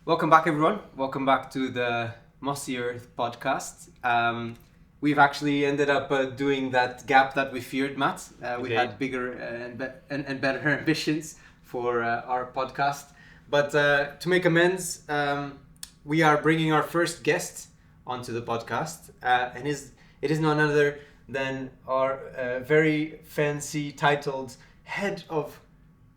Welcome back, everyone. Welcome back to the Mossy Earth podcast. We've actually ended up doing that gap that we feared, Matt. We had bigger and better ambitions for our podcast. But to make amends, we are bringing our first guest onto the podcast. And it is none other than our very fancy titled Head of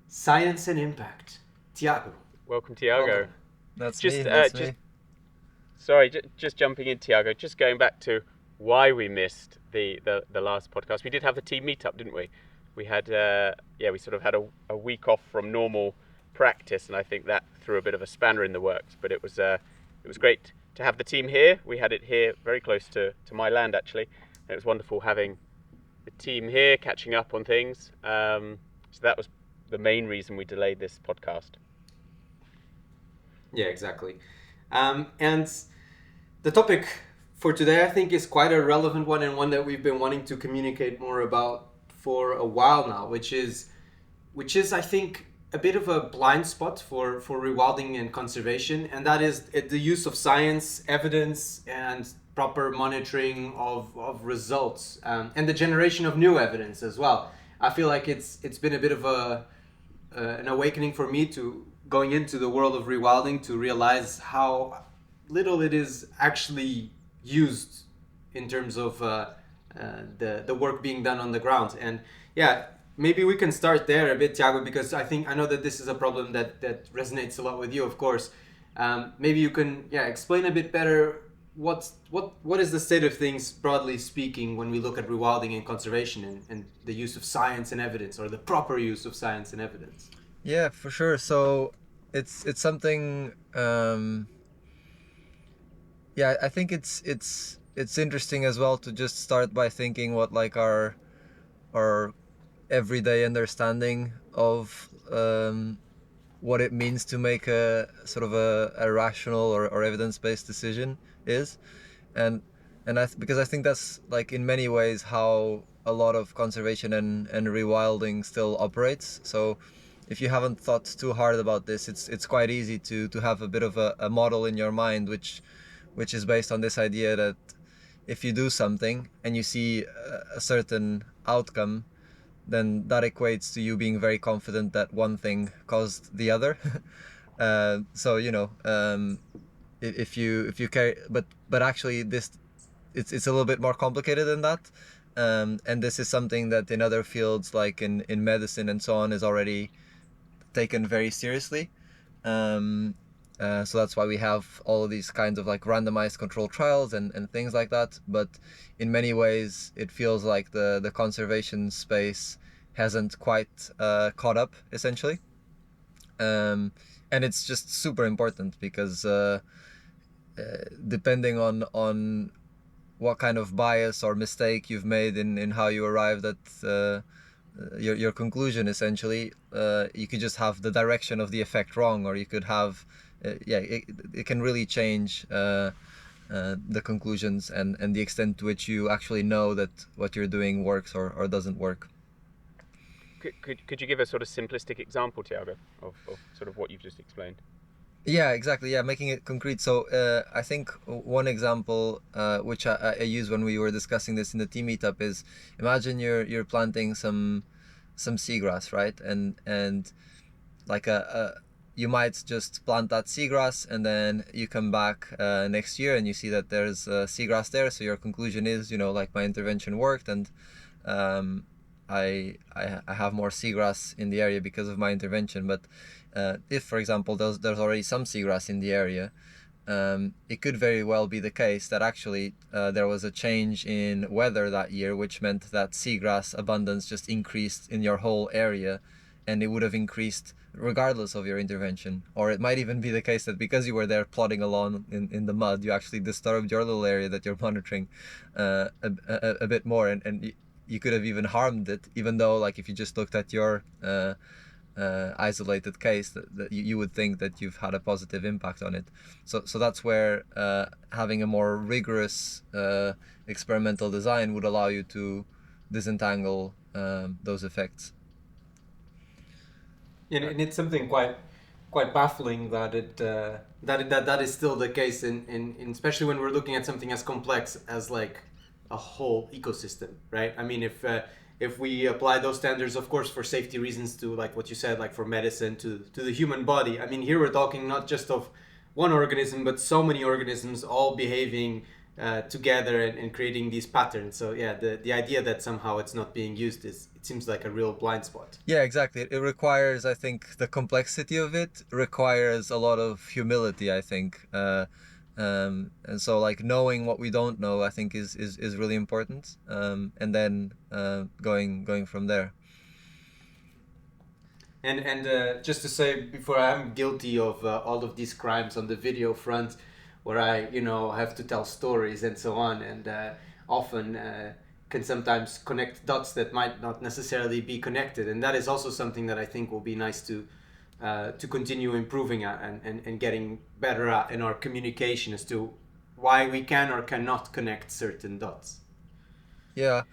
Science and Impact, Tiago. Welcome, Thiago. Welcome. That's me. Sorry, just jumping in, Thiago. Just going back to why we missed the last podcast. We did have the team meetup, didn't we? We had we sort of had a week off from normal practice, and I think that threw a bit of a spanner in the works. But it was great to have the team here. We had it here very close to my land, actually, and it was wonderful having the team here, catching up on things. So that was the main reason we delayed this podcast. Yeah, exactly. And the topic for today, I think, is quite a relevant one, and one that we've been wanting to communicate more about for a while now, which is I think a bit of a blind spot for rewilding and conservation, and that is the use of science, evidence, and proper monitoring of results, and the generation of new evidence as well. I feel like it's been a bit of an awakening for me to going into the world of rewilding, to realize how little it is actually used in terms of the work being done on the ground. And yeah, maybe we can start there a bit, Tiago, because I know that this is a problem that resonates a lot with you, of course. Maybe you can explain a bit better what is the state of things, broadly speaking, when we look at rewilding and conservation and the use of science and evidence, or the proper use of science and evidence. Yeah, for sure. So it's something. I think it's interesting as well to just start by thinking what like our everyday understanding of what it means to make a sort of a rational or evidence-based decision is, because I think that's like in many ways how a lot of conservation and rewilding still operates. So if you haven't thought too hard about this, it's quite easy to have a bit of a model in your mind which is based on this idea that if you do something and you see a certain outcome, then that equates to you being very confident that one thing caused the other. So if you carry, but actually it's a little bit more complicated than that, and this is something that in other fields like in medicine and so on is already taken very seriously. So that's why we have all of these kinds of like randomized controlled trials and things like that. But in many ways, it feels like the conservation space hasn't quite caught up, essentially. And it's just super important because depending on what kind of bias or mistake you've made in how you arrived at your conclusion, essentially, you could just have the direction of the effect wrong, or you could have it can really change the conclusions and the extent to which you actually know that what you're doing works or doesn't work. Could you give a sort of simplistic example, Thiago, of sort of what you've just explained? Yeah, exactly. Yeah, making it concrete. So I think one example which I used when we were discussing this in the team meetup is, imagine you're planting some seagrass, right? And like you might just plant that seagrass, and then you come back next year and you see that there's seagrass there. So your conclusion is, like my intervention worked, and I have more seagrass in the area because of my intervention. But if, for example, there's already some seagrass in the area, it could very well be the case that actually there was a change in weather that year, which meant that seagrass abundance just increased in your whole area, and it would have increased regardless of your intervention. Or it might even be the case that because you were there plodding along in the mud, you actually disturbed your little area that you're monitoring a bit more, and you could have even harmed it, even though, like, if you just looked at your isolated case, that you would think that you've had a positive impact on it. So that's where having a more rigorous experimental design would allow you to disentangle those effects. And it's something quite quite baffling that that is still the case in especially when we're looking at something as complex as like a whole ecosystem, right? I mean, if we apply those standards, of course, for safety reasons to like what you said, like for medicine to the human body. I mean, here we're talking not just of one organism, but so many organisms all behaving together and creating these patterns. So yeah, the idea that somehow it's not being used is, it seems like a real blind spot. Yeah, exactly. It requires, I think, the complexity of it requires a lot of humility, I think. And so like knowing what we don't know, I think is really important. And then going from there. And just to say, before, I'm guilty of all of these crimes on the video front, where I, have to tell stories and so on, and often can sometimes connect dots that might not necessarily be connected, and that is also something that I think will be nice to continue improving at and getting better at in our communication as to why we can or cannot connect certain dots. Yeah.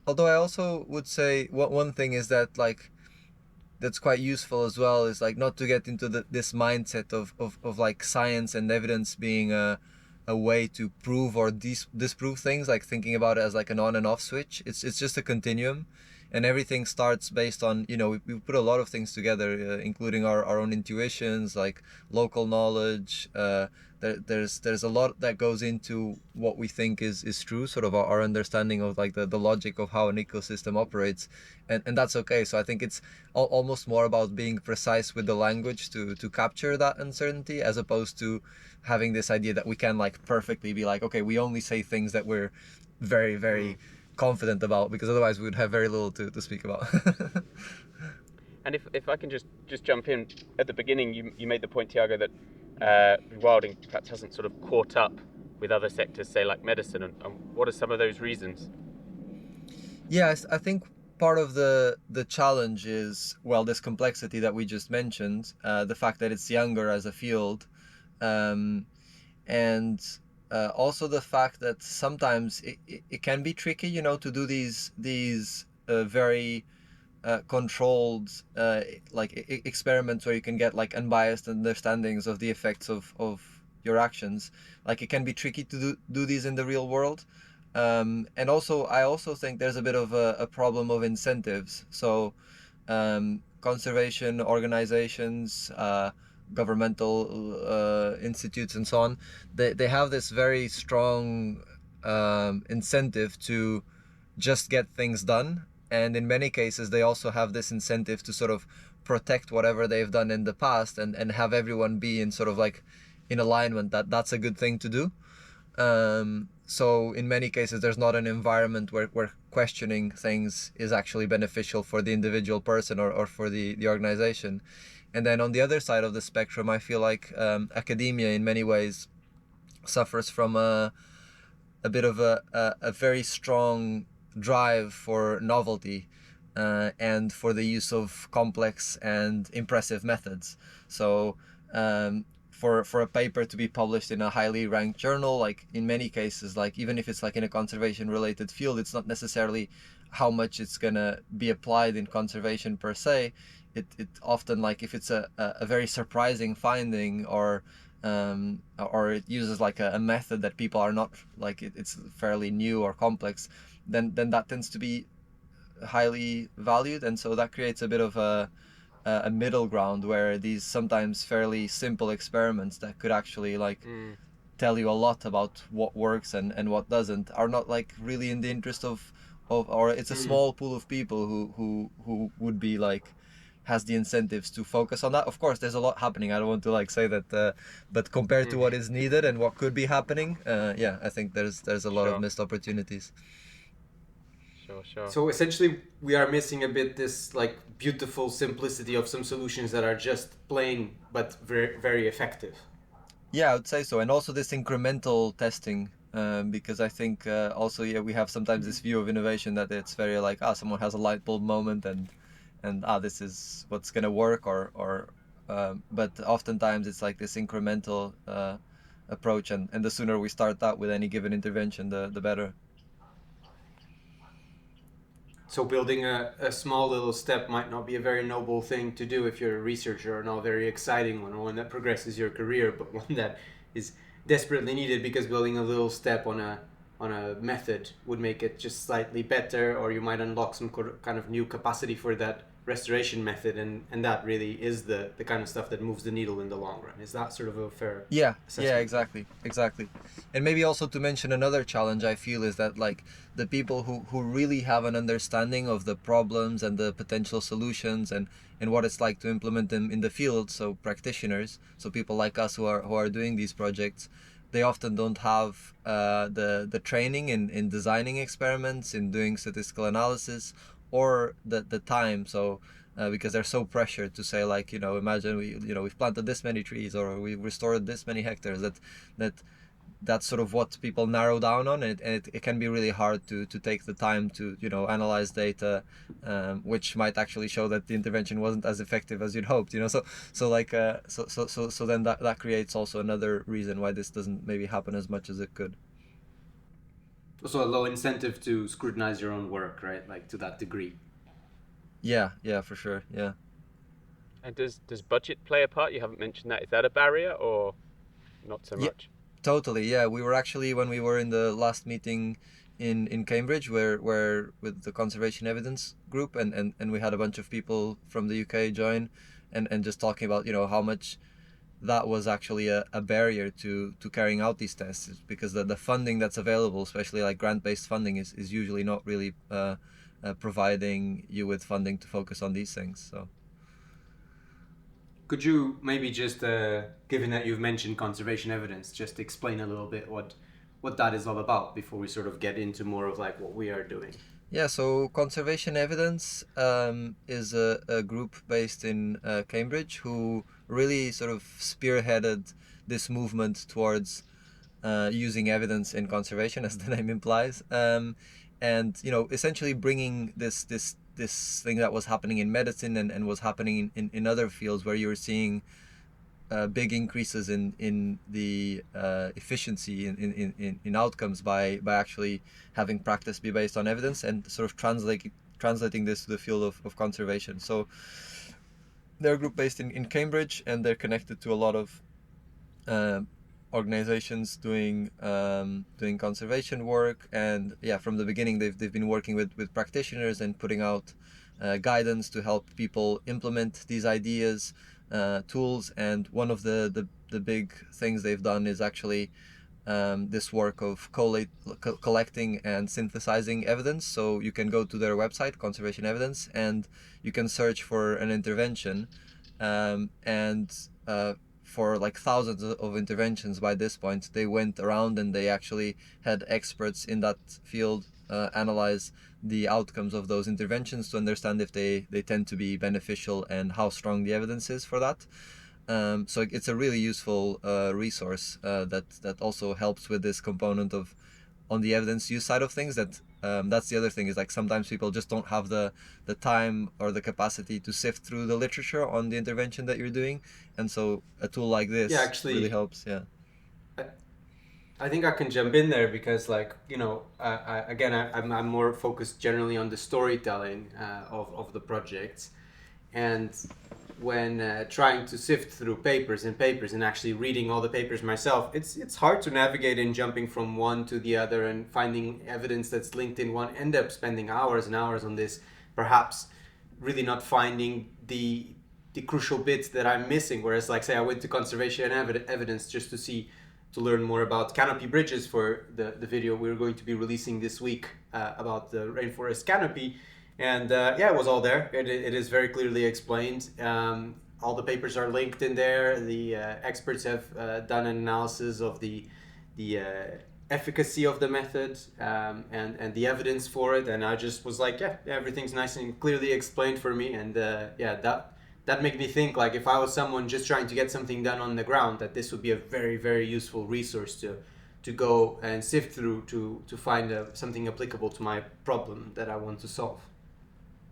Although I also would say one thing is that like that's quite useful as well is like not to get into this mindset of like science and evidence being a way to prove or disprove things, like thinking about it as like an on and off switch. It's just a continuum, and everything starts based on, we put a lot of things together, including our own intuitions, like local knowledge. There's a lot that goes into what we think is true, sort of our understanding of like the logic of how an ecosystem operates, and that's okay. So I think it's almost more about being precise with the language to capture that uncertainty, as opposed to having this idea that we can like perfectly be like, okay, we only say things that we're very, very confident about, because otherwise we would have very little to speak about. And if I can just jump in, at the beginning you made the point, Tiago, that rewilding perhaps hasn't sort of caught up with other sectors, say like medicine, and what are some of those reasons? Yes, I think part of the challenge is, well, this complexity that we just mentioned, the fact that it's younger as a field, um, and also the fact that sometimes it can be tricky, to do these very controlled like experiments where you can get like unbiased understandings of the effects of your actions. Like it can be tricky to do these in the real world. And also I also think there's a bit of a problem of incentives. So conservation organizations, governmental institutes and so on, they have this very strong incentive to just get things done, and in many cases they also have this incentive to sort of protect whatever they've done in the past, and have everyone be in sort of like in alignment that that's a good thing to do. So in many cases there's not an environment where questioning things is actually beneficial for the individual person or for the organization. And then on the other side of the spectrum, I feel like academia in many ways suffers from a bit of a very strong drive for novelty, and for the use of complex and impressive methods. So for a paper to be published in a highly ranked journal, like in many cases, like even if it's like in a conservation related field, it's not necessarily how much it's gonna be applied in conservation per se. It often, like if it's a very surprising finding, or it uses like a method that people are not like, it's fairly new or complex, then that tends to be highly valued. And so that creates a bit of a middle ground where these sometimes fairly simple experiments that could actually like tell you a lot about what works and what doesn't are not like really in the interest of or it's a small pool of people who would be like has the incentives to focus on that. Of course there's a lot happening, I don't want to like say that, but compared to what is needed and what could be happening, I think there's a lot of missed opportunities. Sure. So essentially, we are missing a bit this like beautiful simplicity of some solutions that are just plain but very, very effective. Yeah, I would say so, and also this incremental testing, because I think also we have sometimes this view of innovation that it's very like someone has a light bulb moment and this is what's gonna work, or but oftentimes it's like this incremental approach, and the sooner we start that with any given intervention, the better. So building a small little step might not be a very noble thing to do if you're a researcher, or not a very exciting one, or one that progresses your career, but one that is desperately needed, because building a little step on a method would make it just slightly better, or you might unlock some kind of new capacity for that restoration method, and that really is the kind of stuff that moves the needle in the long run. Is that sort of a fair assessment? Exactly. And maybe also to mention another challenge I feel is that like the people who really have an understanding of the problems and the potential solutions and what it's like to implement them in the field, so practitioners, so people like us who are doing these projects, they often don't have the training in designing experiments, in doing statistical analysis, or the time. So because they're so pressured to say, like, imagine we've planted this many trees, or we've restored this many hectares, that's sort of what people narrow down on, and it can be really hard to take the time to analyze data, which might actually show that the intervention wasn't as effective as you'd hoped. So then that creates also another reason why this doesn't maybe happen as much as it could. Also a low incentive to scrutinize your own work, right? Like to that degree. Yeah, for sure. Yeah. And does budget play a part? You haven't mentioned that. Is that a barrier or not so much? Totally. Yeah, we were actually, when we were in the last meeting in Cambridge, where with the conservation evidence group, and we had a bunch of people from the UK join, and just talking about how much that was actually a barrier to carrying out these tests, because the funding that's available, especially like grant-based funding, is usually not really providing you with funding to focus on these things. So could you maybe just, given that you've mentioned conservation evidence, just explain a little bit what that is all about before we sort of get into more of like what we are doing? Yeah, so Conservation Evidence is a group based in Cambridge who really sort of spearheaded this movement towards using evidence in conservation, as the name implies, and essentially bringing this thing that was happening in medicine and was happening in other fields, where you were seeing big increases in the efficiency in outcomes by actually having practice be based on evidence, and sort of translating this to the field of conservation. So they're a group based in Cambridge, and they're connected to a lot of organizations doing conservation work. And from the beginning they've been working with practitioners and putting out guidance to help people implement these ideas, tools. And one of the big things they've done is actually this work of collecting and synthesizing evidence. So you can go to their website, Conservation Evidence, and you can search for an intervention, and for like thousands of interventions by this point, they went around and they actually had experts in that field analyze the outcomes of those interventions to understand if they tend to be beneficial and how strong the evidence is for that. So it's a really useful resource that also helps with this component of on the evidence use side of things. That's the other thing, is like sometimes people just don't have the time or the capacity to sift through the literature on the intervention that you're doing, and so a tool like this really helps. I think I can jump in there because, like, I'm more focused generally on the storytelling of the projects, and when trying to sift through papers and actually reading all the papers myself, it's hard to navigate in jumping from one to the other and finding evidence that's linked in one. End up spending hours and hours on this, perhaps really not finding the crucial bits that I'm missing. Whereas, like, say I went to conservation evidence just to learn more about canopy bridges for the video we're going to be releasing this week about the rainforest canopy. And it was all there. It is very clearly explained. All the papers are linked in there. The experts have done an analysis of the efficacy of the method and the evidence for it. And I just was like, everything's nice and clearly explained for me. And that made me think, like, if I was someone just trying to get something done on the ground, that this would be a very, very useful resource to go and sift through to find something applicable to my problem that I want to solve.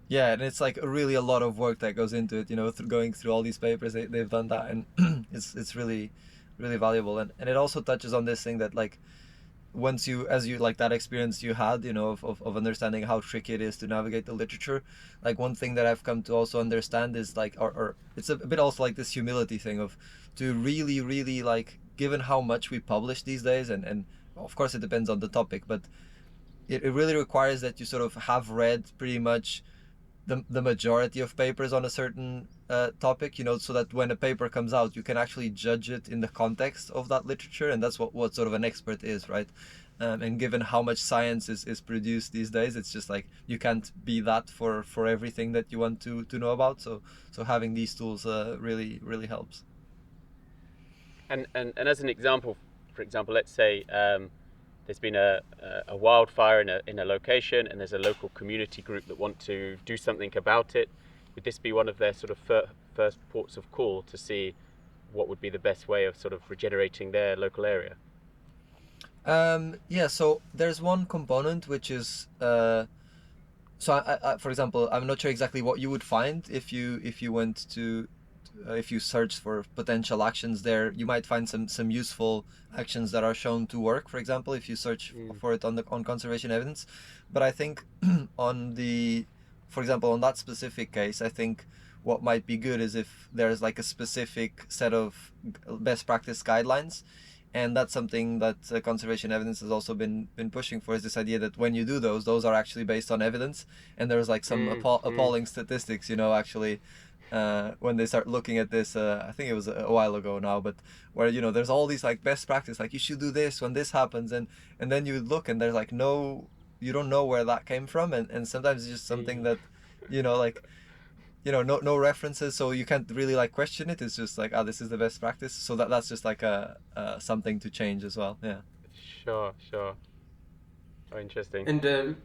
Yeah, and it's like really a lot of work that goes into it, going through all these papers. They've done that, and it's really, really valuable. And it also touches on this thing that, like, once you, as you like that experience you had, of understanding how tricky it is to navigate the literature, like one thing that I've come to also understand is like, or it's a bit also like this humility thing of, to really, really, like, given how much we publish these days, and of course it depends on the topic, but it really requires that you sort of have read pretty much the majority of papers on a certain topic, so that when a paper comes out, you can actually judge it in the context of that literature, and that's what sort of an expert is, right? And given how much science is produced these days, it's just like you can't be that for everything that you want to know about. So having these tools really, really helps. And as an example, for example, let's say there's been a wildfire in a location, and there's a local community group that want to do something about it. Would this be one of their sort of first ports of call to see what would be the best way of sort of regenerating their local area? Yeah, so there's one component which is so I, for example, I'm not sure exactly what you would find if you went to if you search for potential actions there. You might find some useful actions that are shown to work, for example, if you search for it on conservation evidence. But I think for example, on that specific case, I think what might be good is if there's like a specific set of best practice guidelines. And that's something that conservation evidence has also been pushing for, is this idea that when you do those are actually based on evidence. And there's like some appalling statistics, actually, when they start looking at this, I think it was a while ago now, but where, there's all these like best practice, like you should do this when this happens. And then you look and there's like you don't know where that came from. And sometimes it's just something that, like, no references, so you can't really like question it. It's just like, this is the best practice. So that's just like something to change as well. Yeah. Sure. Oh, interesting. And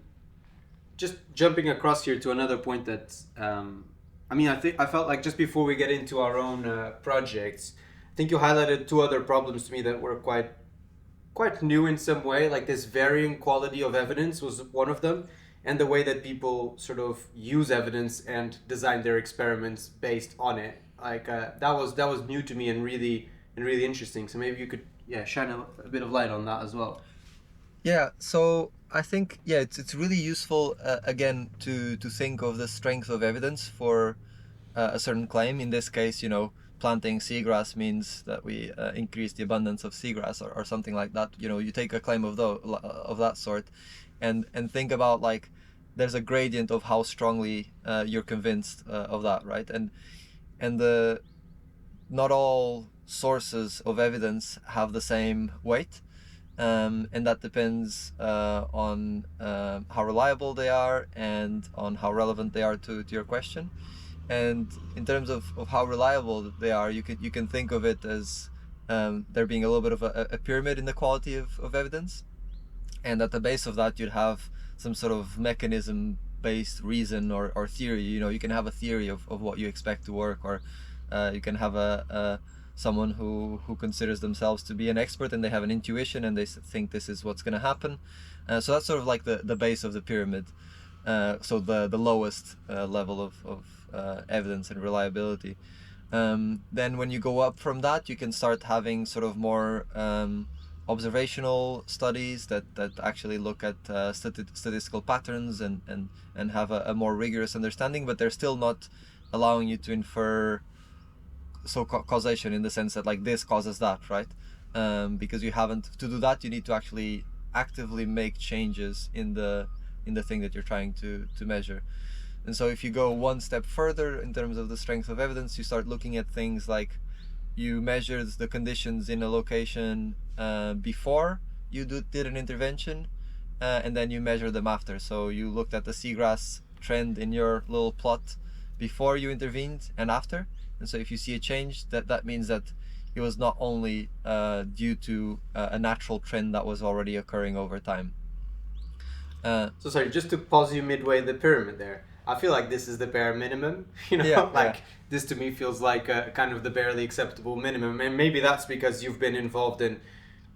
just jumping across here to another point that I felt like just before we get into our own projects, I think you highlighted two other problems to me that were quite new in some way. Like this varying quality of evidence was one of them, and the way that people sort of use evidence and design their experiments based on it. Like that was new to me and really interesting. So maybe you could shine a bit of light on that as well. Yeah. So I think it's really useful again to think of the strength of evidence for a certain claim. In this case, planting seagrass means that we increase the abundance of seagrass or something like that. You take a claim of that sort, and think about, like, there's a gradient of how strongly you're convinced of that, right? And not all sources of evidence have the same weight, and that depends on how reliable they are and on how relevant they are to your question. And in terms of how reliable they are, you can think of it as there being a little bit of a pyramid in the quality of evidence. And at the base of that, you'd have some sort of mechanism-based reason or theory. You can have a theory of what you expect to work, or you can have someone who considers themselves to be an expert, and they have an intuition and they think this is what's going to happen. So that's sort of like the base of the pyramid. So the lowest level of evidence and reliability. Then when you go up from that, you can start having sort of more observational studies that actually look at statistical patterns and have a more rigorous understanding, but they're still not allowing you to infer causation in the sense that, like, this causes that, right? Because you haven't, to do that, you need to actually actively make changes in the thing that you're trying to measure. And so if you go one step further in terms of the strength of evidence, you start looking at things like, you measured the conditions in a location before you did an intervention, and then you measure them after. So you looked at the seagrass trend in your little plot before you intervened and after. And so if you see a change, that means that it was not only due to a natural trend that was already occurring over time. So sorry, just to pause you midway the pyramid there. I feel like this is the bare minimum, This to me feels like kind of the barely acceptable minimum. And maybe that's because you've been involved in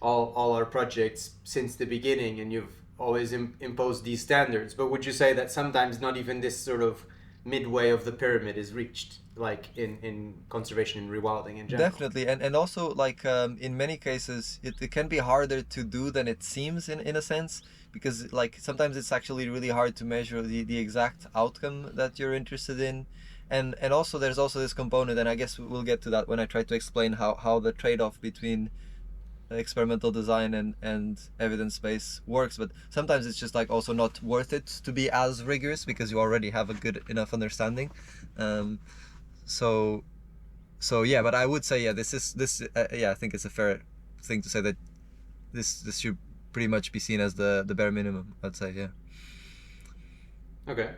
all our projects since the beginning and you've always imposed these standards. But would you say that sometimes not even this sort of midway of the pyramid is reached? like in conservation and rewilding in general. Definitely, and also like in many cases it can be harder to do than it seems in a sense, because like sometimes it's actually really hard to measure the exact outcome that you're interested in, and also there's also this component, and I guess we'll get to that when I try to explain how the trade-off between experimental design and evidence base works. But sometimes it's just like also not worth it to be as rigorous because you already have a good enough understanding. um, so so yeah, but I would say yeah, I think it's a fair thing to say that this should pretty much be seen as the bare minimum, I'd say. Yeah. Okay.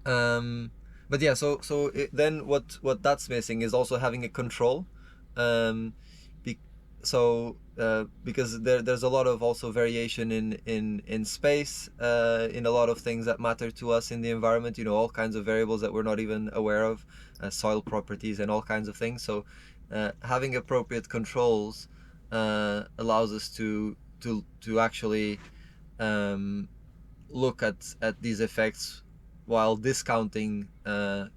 But yeah, then what that's missing is also having a control. um because there's a lot of also variation in space, in a lot of things that matter to us in the environment, all kinds of variables that we're not even aware of, soil properties and all kinds of things. So having appropriate controls allows us to actually look at these effects while discounting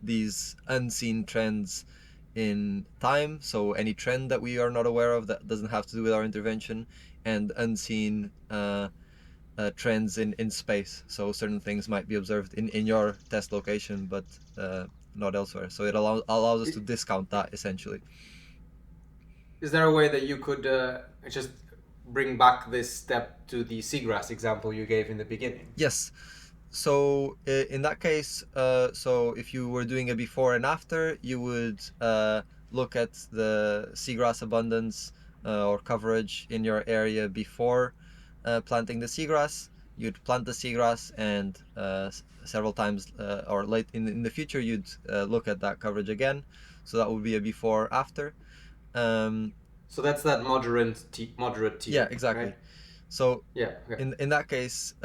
these unseen trends in time. So any trend that we are not aware of that doesn't have to do with our intervention, and unseen trends in space. So certain things might be observed in your test location, but not elsewhere. So it allows us to discount that essentially. Is there a way that you could just bring back this step to the seagrass example you gave in the beginning? Yes. So in that case, so if you were doing a before and after, you would look at the seagrass abundance or coverage in your area before planting the seagrass. You'd plant the seagrass, and several times or late in the future, you'd look at that coverage again. So that would be a before after. So that's that moderate tier. Yeah, exactly. Right? So yeah, okay. in that case,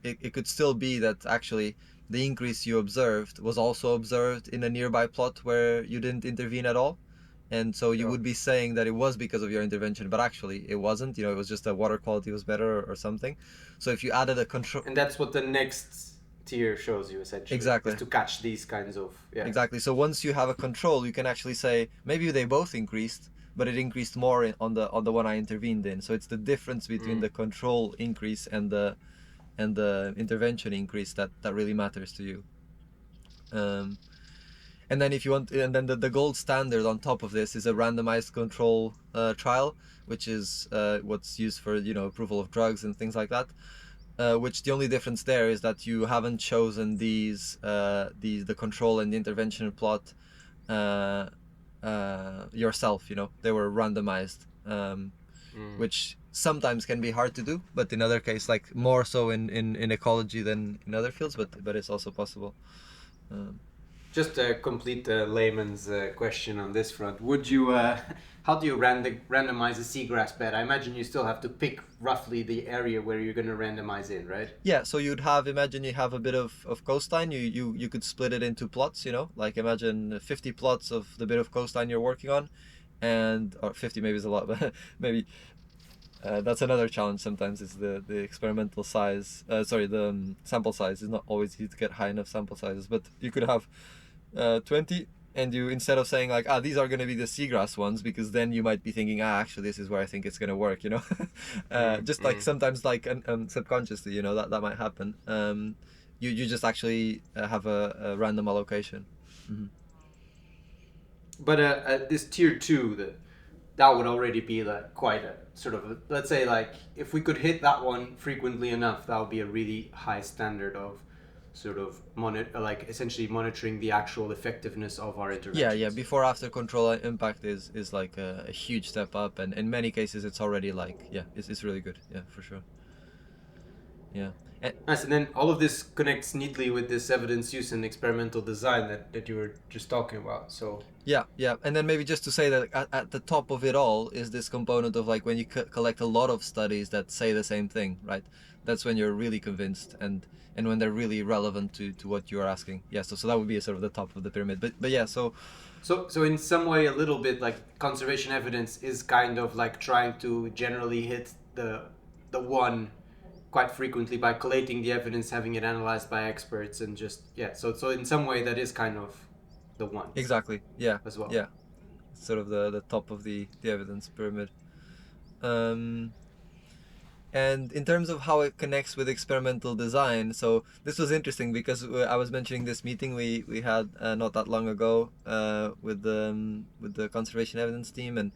it could still be that actually the increase you observed was also observed in a nearby plot where you didn't intervene at all. And so you would be saying that it was because of your intervention, but actually it wasn't. It was just the water quality was better or something. So if you added a control... And that's what the next tier shows you, essentially. Exactly. Is to catch these kinds of... Yeah. Exactly. So once you have a control, you can actually say, maybe they both increased, but it increased more on the one I intervened in. So it's the difference between the control increase and the intervention increase that really matters to you. And then if you want, and then the gold standard on top of this is a randomized control trial, which is what's used for approval of drugs and things like that. Which the only difference there is that you haven't chosen the control and the intervention plot yourself. They were randomized, which sometimes can be hard to do, but in other cases, like more so in ecology than in other fields, but it's also possible. Just to complete the layman's question on this front, would you how do you randomize a seagrass bed? I imagine you still have to pick roughly the area where you're going to randomize in, right? Yeah, so imagine you have a bit of coastline. You could split it into plots, like imagine 50 plots of the bit of coastline you're working on, or 50 maybe is a lot, but maybe that's another challenge sometimes, is the experimental size. The sample size is not always easy to get high enough sample sizes, but you could have 20, and you, instead of saying like, these are going to be the seagrass ones, because then you might be thinking, actually this is where I think it's going to work, just like sometimes, like subconsciously, that might happen. You just actually have a random allocation. Mm-hmm. But this tier 2, that would already be like quite a sort of let's say, like, if we could hit that one frequently enough, that would be a really high standard of sort of essentially monitoring the actual effectiveness of our interventions. Yeah. Before after control impact is like a huge step up, and in many cases it's already like, it's really good. Yeah, for sure. Yeah. Nice. And then all of this connects neatly with this evidence use and experimental design that you were just talking about. So yeah. And then maybe just to say that at the top of it all is this component of like, when you collect a lot of studies that say the same thing, right? That's when you're really convinced, and when they're really relevant to what you're asking. Yeah, so that would be a sort of the top of the pyramid. But yeah, so in some way, a little bit like conservation evidence is kind of like trying to generally hit the one quite frequently by collating the evidence, having it analyzed by experts, and just so in some way that is kind of the ones. Exactly. Yeah. As well. Yeah. Sort of the top of the evidence pyramid. And in terms of how it connects with experimental design, so this was interesting because I was mentioning this meeting we had not that long ago with the conservation evidence team, and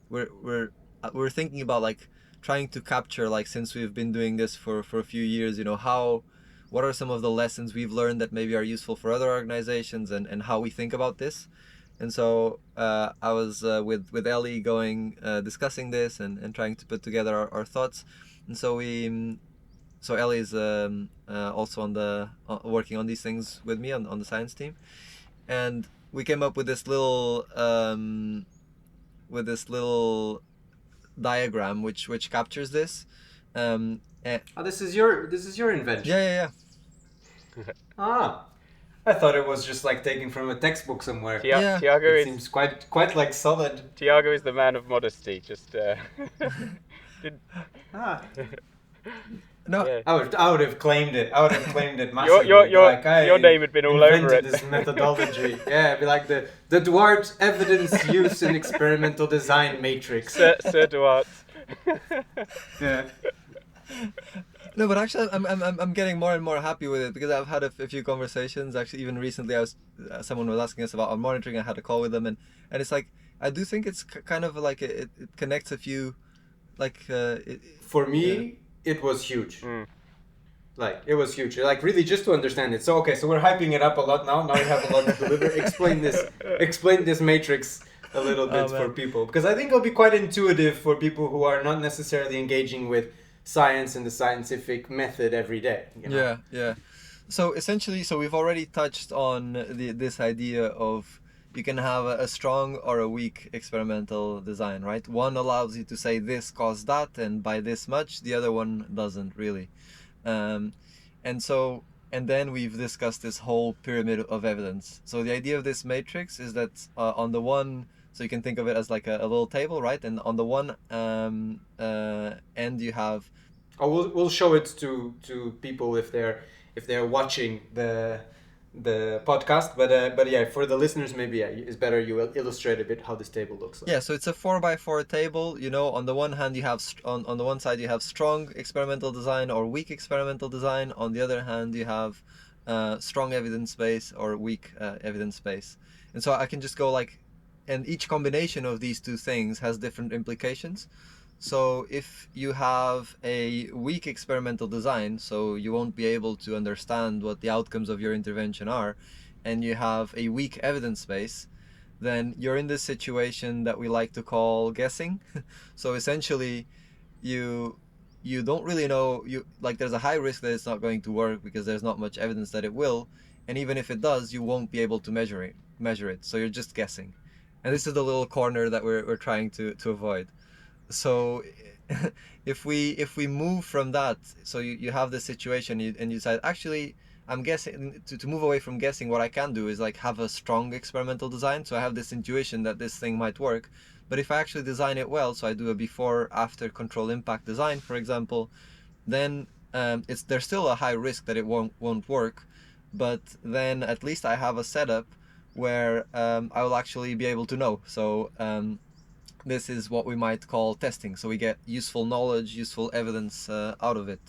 we're thinking about like trying to capture, like, since we've been doing this for a few years, what are some of the lessons we've learned that maybe are useful for other organizations, and how we think about this. And so I was with Ellie discussing this and trying to put together our thoughts. And so Ellie is also on the working on these things with me on the science team, and we came up with this little diagram which captures this. This is your invention. Yeah. I thought it was just like taken from a textbook somewhere. Yeah. Tiago seems quite like solid. Tiago is the man of modesty. Just No, yeah. I would have claimed it. Massively. Your name had been all over it. This methodology. Yeah, it'd be like the Duarte evidence use in experimental design matrix. Sir Duarte. Yeah. No, but actually, I'm getting more and more happy with it because I've had a few conversations. Actually, even recently, someone was asking us about our monitoring. I had a call with them, and it's like, I do think it's kind of like it connects a few, like. For me, it was huge. Like, it was huge. Like, really, just to understand it. So we're hyping it up a lot now. Now we have a lot to deliver. Explain this matrix a little bit for people, because I think it'll be quite intuitive for people who are not necessarily engaging with science and the scientific method every day. Yeah. So essentially, we've already touched on this idea of you can have a strong or a weak experimental design, right? One allows you to say this caused that, and by this much. The other one doesn't really. And then we've discussed this whole pyramid of evidence. So the idea of this matrix is that on the one, so you can think of it as like a little table, right? And on the one end you have. We'll show it to people if they're watching the podcast, but yeah, for the listeners, maybe it's better you illustrate a bit how this table looks like. Yeah, so it's a 4x4 table. On the one hand you have on the one side you have strong experimental design or weak experimental design. On the other hand you have strong evidence base or weak evidence base. And so I can just go like, and each combination of these two things has different implications. So if you have a weak experimental design, so you won't be able to understand what the outcomes of your intervention are, and you have a weak evidence base, then you're in this situation that we like to call guessing. So essentially, you don't really know, there's a high risk that it's not going to work because there's not much evidence that it will, and even if it does, you won't be able to measure it. So you're just guessing. And this is the little corner that we're trying to avoid. So if we move from that, so you have this situation and you decide, actually I'm guessing, to move away from guessing, what I can do is like have a strong experimental design. So I have this intuition that this thing might work, but if I actually design it well, so I do a before after control impact design, for example, then there's still a high risk that it won't work, but then at least I have a setup where I will actually be able to know. So this is what we might call testing. So we get useful knowledge, useful evidence out of it.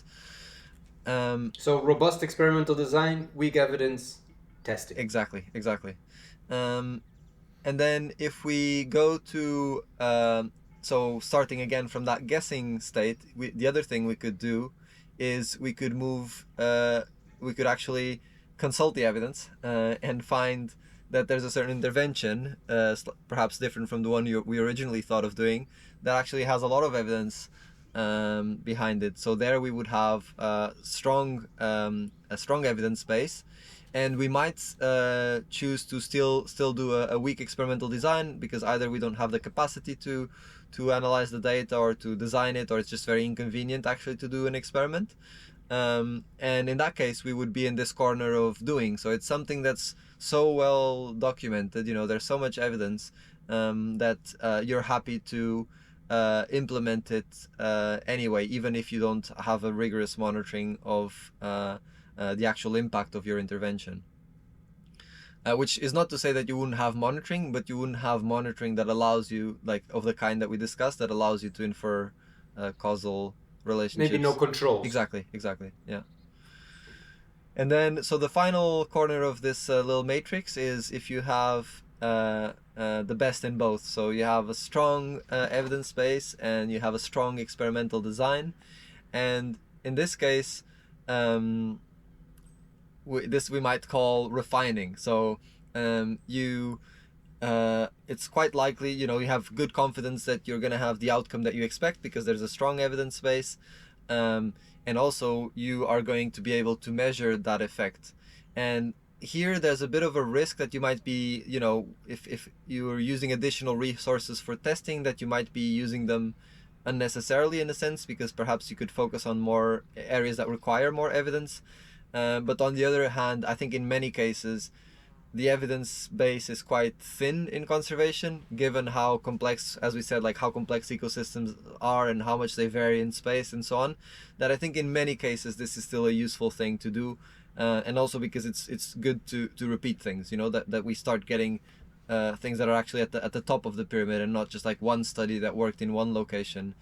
So robust experimental design, weak evidence, testing. Exactly. And then if we go to, so starting again from that guessing state, the other thing we could do is we could actually consult the evidence and find that there's a certain intervention, perhaps different from the one we originally thought of doing, that actually has a lot of evidence behind it. So there we would have a strong evidence base, and we might choose to still do a weak experimental design, because either we don't have the capacity to analyze the data or to design it, or it's just very inconvenient actually to do an experiment. And in that case we would be in this corner of doing. So it's something that's so well documented, there's so much evidence that you're happy to implement it anyway, even if you don't have a rigorous monitoring of the actual impact of your intervention. which is not to say that you wouldn't have monitoring, but you wouldn't have monitoring that allows you, like of the kind that we discussed, that allows you to infer causal relationships. Maybe no controls. Exactly, yeah. And then, so the final corner of this little matrix is if you have the best in both. So you have a strong evidence base and you have a strong experimental design. And in this case, this we might call refining. So it's quite likely, you have good confidence that you're going to have the outcome that you expect because there's a strong evidence base. And also you are going to be able to measure that effect. And here there's a bit of a risk that you might be, if you're using additional resources for testing, that you might be using them unnecessarily in a sense, because perhaps you could focus on more areas that require more evidence. But on the other hand, I think in many cases, the evidence base is quite thin in conservation, given how complex, as we said, like how complex ecosystems are and how much they vary in space and so on, that I think in many cases this is still a useful thing to do. And also because it's good to repeat things, that we start getting things that are actually at the top of the pyramid and not just like one study that worked in one location.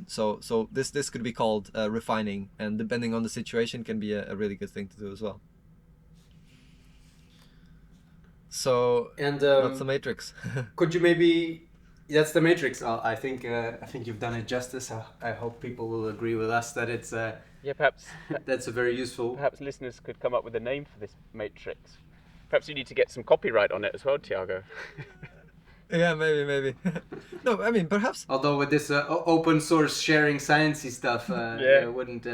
So this could be called refining, and depending on the situation can be a really good thing to do as well. So that's the matrix. Could you maybe? That's the matrix. I think you've done it justice. I hope people will agree with us that it's perhaps that's a very useful. Perhaps listeners could come up with a name for this matrix. Perhaps you need to get some copyright on it as well, Tiago. Yeah, maybe. No, I mean perhaps. Although with this open source sharing sciencey stuff, it wouldn't.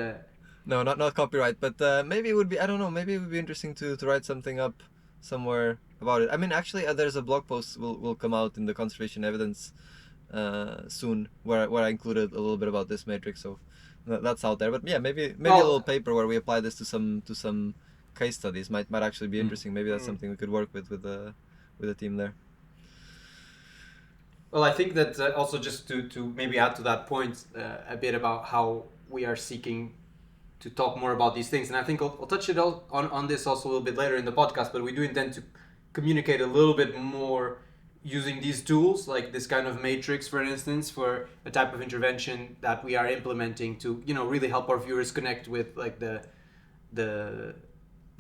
No, not copyright, but maybe it would be. I don't know. Maybe it would be interesting to write something up somewhere about it. I mean, actually, there's a blog post will come out in the conservation evidence soon, where I included a little bit about this matrix. So that's out there. But yeah, maybe a little paper where we apply this to some case studies might actually be interesting. Maybe that's something we could work with the team there. Well, I think that also just to maybe add to that point a bit about how we are seeking to talk more about these things, and I think I'll touch it on this also a little bit later in the podcast, but we do intend to communicate a little bit more using these tools, like this kind of matrix, for instance, for a type of intervention that we are implementing to, really help our viewers connect with like the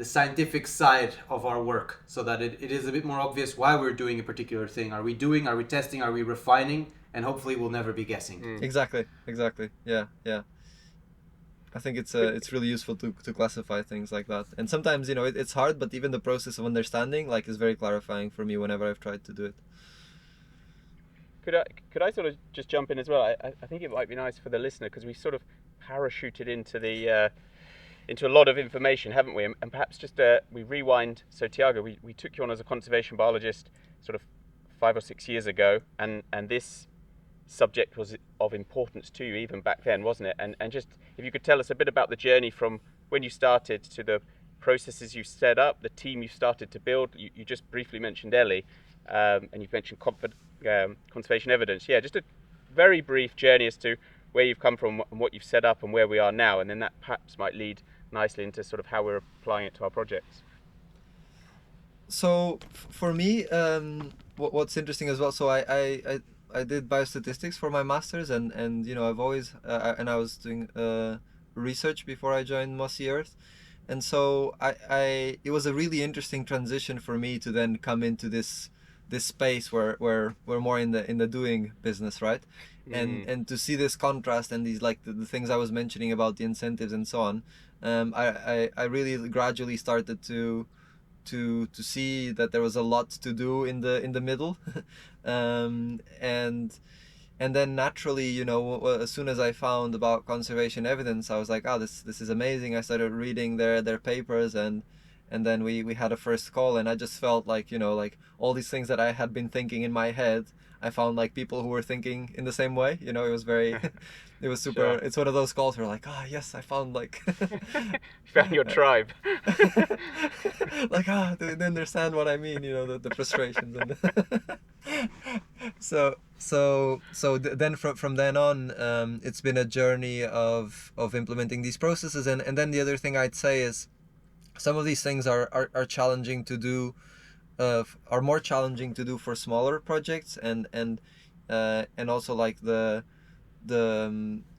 scientific side of our work, so that it is a bit more obvious why we're doing a particular thing. Are we testing? Are we refining? And hopefully we'll never be guessing. Exactly. Yeah. I think it's really useful to classify things like that. And sometimes, it's hard, but even the process of understanding is very clarifying for me whenever I've tried to do it. Could I sort of just jump in as well? I think it might be nice for the listener, because we sort of parachuted into a lot of information, haven't we? And perhaps just we rewind. So Tiago, we took you on as a conservation biologist sort of 5 or 6 years ago, and this subject was of importance to you even back then, wasn't it? And just if you could tell us a bit about the journey from when you started to the processes you set up, the team you started to build. You just briefly mentioned Ellie, and you've mentioned conservation evidence. Yeah, just a very brief journey as to where you've come from and what you've set up and where we are now, and then that perhaps might lead nicely into sort of how we're applying it to our projects. So for me, what's interesting as well, so I did biostatistics for my master's, and I've always and I was doing research before I joined Mossy Earth, and so it was a really interesting transition for me to then come into this space where we're more in the doing business, right? And to see this contrast and these the things I was mentioning about the incentives and so on, I really gradually started to see that there was a lot to do in the middle, and then naturally, as soon as I found about conservation evidence, I was like, this is amazing. I started reading their papers, and then we had a first call, and I just felt like all these things that I had been thinking in my head, I found people who were thinking in the same way. It was very it was super. Sure. It's one of those calls where yes, I found found your tribe. They understand what I mean, the frustrations and then from then on, it's been a journey of implementing these processes, and then the other thing I'd say is some of these things are challenging to do are more challenging to do for smaller projects, and also like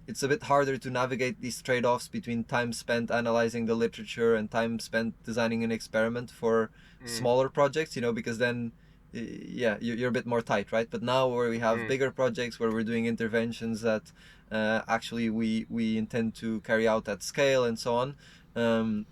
it's a bit harder to navigate these trade-offs between time spent analyzing the literature and time spent designing an experiment for smaller projects, because then yeah, you're a bit more tight, right? But now where we have bigger projects where we're doing interventions that actually we intend to carry out at scale and so on,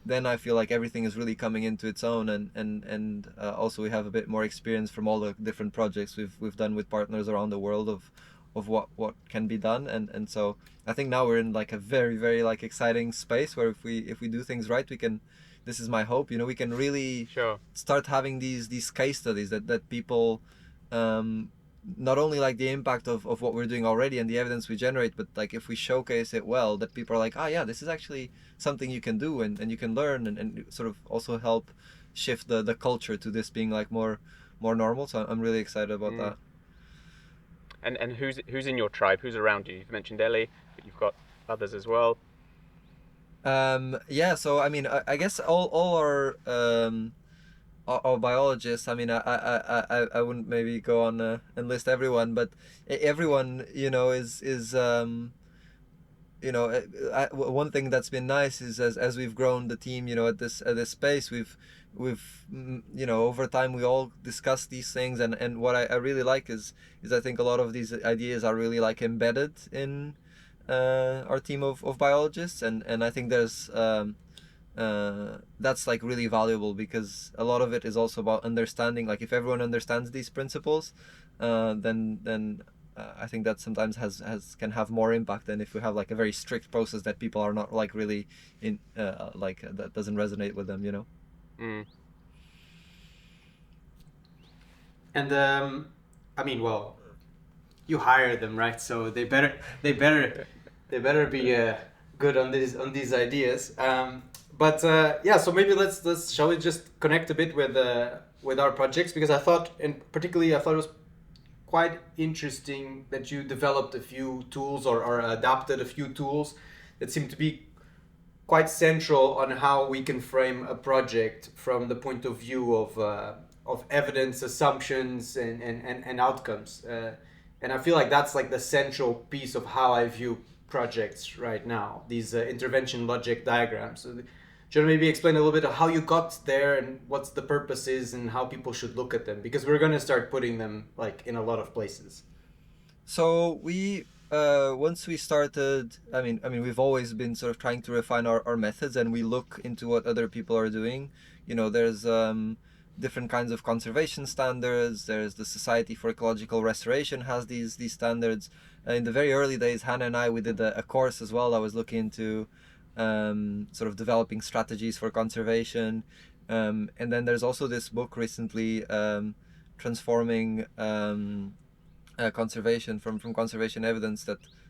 then I feel like everything is really coming into its own, and also we have a bit more experience from all the different projects we've done with partners around the world of what can be done, and so I think now we're in like a very, very like exciting space where if we do things right, we can, this is my hope, we can really start having these case studies that people not only like the impact of what we're doing already and the evidence we generate, but like if we showcase it well, that people are like, oh yeah, this is actually something you can do and you can learn, and sort of also help shift the culture to this being like more normal. So I'm really excited about that. And who's in your tribe? Who's around you? You've mentioned Ellie, but you've got others as well. Yeah, so I mean, I guess all our biologists. I mean, I wouldn't maybe go on and list everyone, but everyone, is one thing that's been nice is as we've grown the team, at this space, we've over time we all discuss these things, and what I really like is I think a lot of these ideas are really like embedded in our team of biologists, and I think there's that's like really valuable, because a lot of it is also about understanding, like if everyone understands these principles, then I think that sometimes can have more impact than if we have like a very strict process that people are not like really in like that doesn't resonate with them, And I mean, well, you hire them, right? So they better be good on these ideas. But yeah, so maybe let's shall we just connect a bit with our projects, because I thought it was quite interesting that you developed a few tools or adapted a few tools that seem to be quite central on how we can frame a project from the point of view of evidence, assumptions, and outcomes. And I feel like that's like the central piece of how I view projects right now, these intervention logic diagrams. So, do you want to maybe explain a little bit of how you got there and what's the purpose is and how people should look at them? Because we're going to start putting them like in a lot of places. So we once we started, I mean we've always been sort of trying to refine our methods, and we look into what other people are doing. There's different kinds of conservation standards. There's the Society for Ecological Restoration has these standards. In the very early days, Hannah and we did a course as well that was looking into sort of developing strategies for conservation. And then there's also this book recently, transforming conservation from conservation evidence,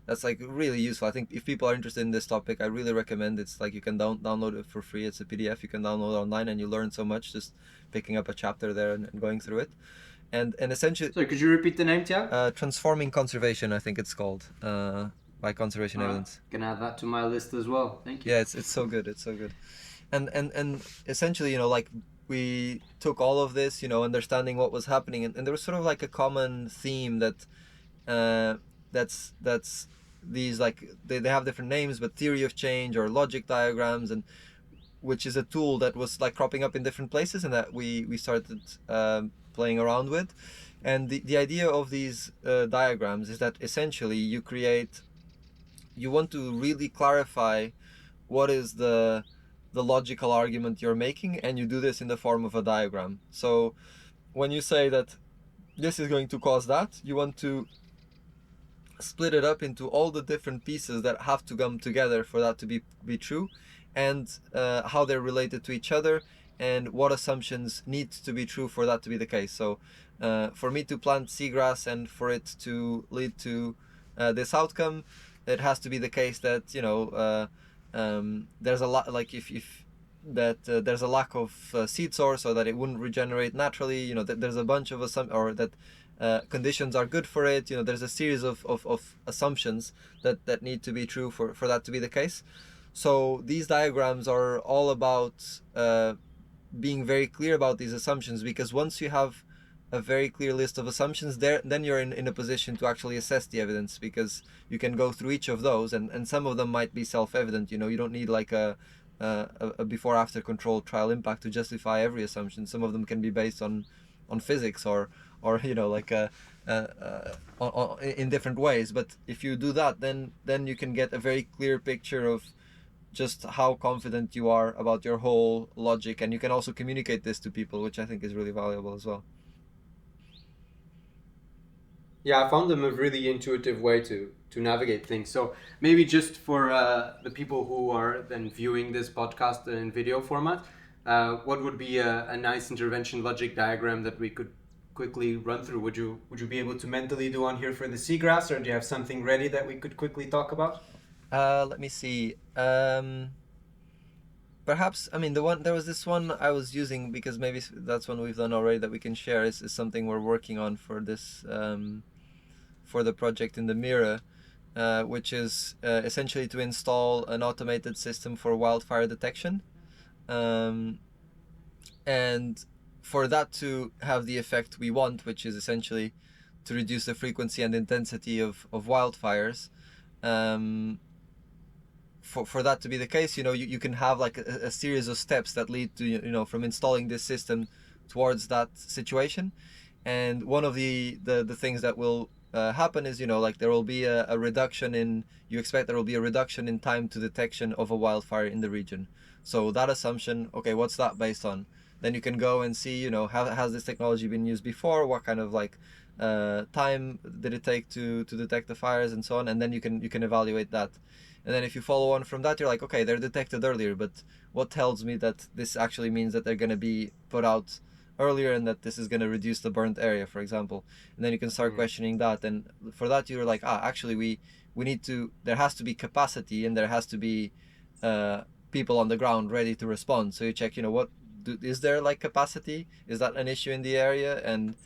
that's like really useful. I think if people are interested in this topic, I really recommend. It's like you can download it for free. It's a PDF you can download online, and you learn so much just picking up a chapter there and going through it. And essentially, sorry, could you repeat the name, Tiago? Transforming Conservation, I think it's called, by Conservation Evidence. Can add that to my list as well. Thank you. Yeah, it's so good. It's so good. And essentially, like we took all of this, understanding what was happening, and there was sort of like a common theme that that's these, like they have different names, but theory of change or logic diagrams, and which is a tool that was like cropping up in different places, and that we started playing around with. And the idea of these diagrams is that essentially you want to really clarify what is the logical argument you're making, and you do this in the form of a diagram. So when you say that this is going to cause that, you want to split it up into all the different pieces that have to come together for that to be true, and how they're related to each other, and what assumptions need to be true for that to be the case. So for me to plant seagrass and for it to lead to this outcome, it has to be the case that there's a lot, like if there's a lack of seed source, so that it wouldn't regenerate naturally. There's a bunch of or that conditions are good for it. There's a series of assumptions that need to be true for that to be the case. So these diagrams are all about being very clear about these assumptions, because once you have a very clear list of assumptions there, then you're in a position to actually assess the evidence, because you can go through each of those, and some of them might be self-evident. You know, you don't need like a before after controlled trial impact to justify every assumption. Some of them can be based on physics or you know, like in different ways. But if you do that, then you can get a very clear picture of just how confident you are about your whole logic, and you can also communicate this to people, which I think is really valuable as well. Yeah, I found them a really intuitive way to navigate things. So maybe just for the people who are then viewing this podcast in video format, what would be a nice intervention logic diagram that we could quickly run through? Would you be able to mentally do one here for the seagrass, or do you have something ready that we could quickly talk about? Let me see. Perhaps, I mean, there was this one I was using, because maybe that's one we've done already that we can share, is something we're working on for this, for the project in the Mira, which is essentially to install an automated system for wildfire detection. And for that to have the effect we want, which is essentially to reduce the frequency and intensity of wildfires, for that to be the case, you know, you can have like a series of steps that lead to, you know, from installing this system towards that situation. And one of the things that will happen is, you know, like there will be a reduction in, you expect there will be a reduction in time to detection of a wildfire in the region. So that assumption, okay, what's that based on? Then you can go and see, you know, has this technology been used before? What kind of like time did it take to detect the fires and so on? And then you can evaluate that. And then if you follow on from that, you're like, okay, they're detected earlier, but what tells me that this actually means that they're going to be put out earlier and that this is going to reduce the burnt area, for example? And then you can start questioning that. And for that, you're like, actually, we need to, there has to be capacity, and there has to be people on the ground ready to respond. So you check, you know, is there like capacity? Is that an issue in the area? And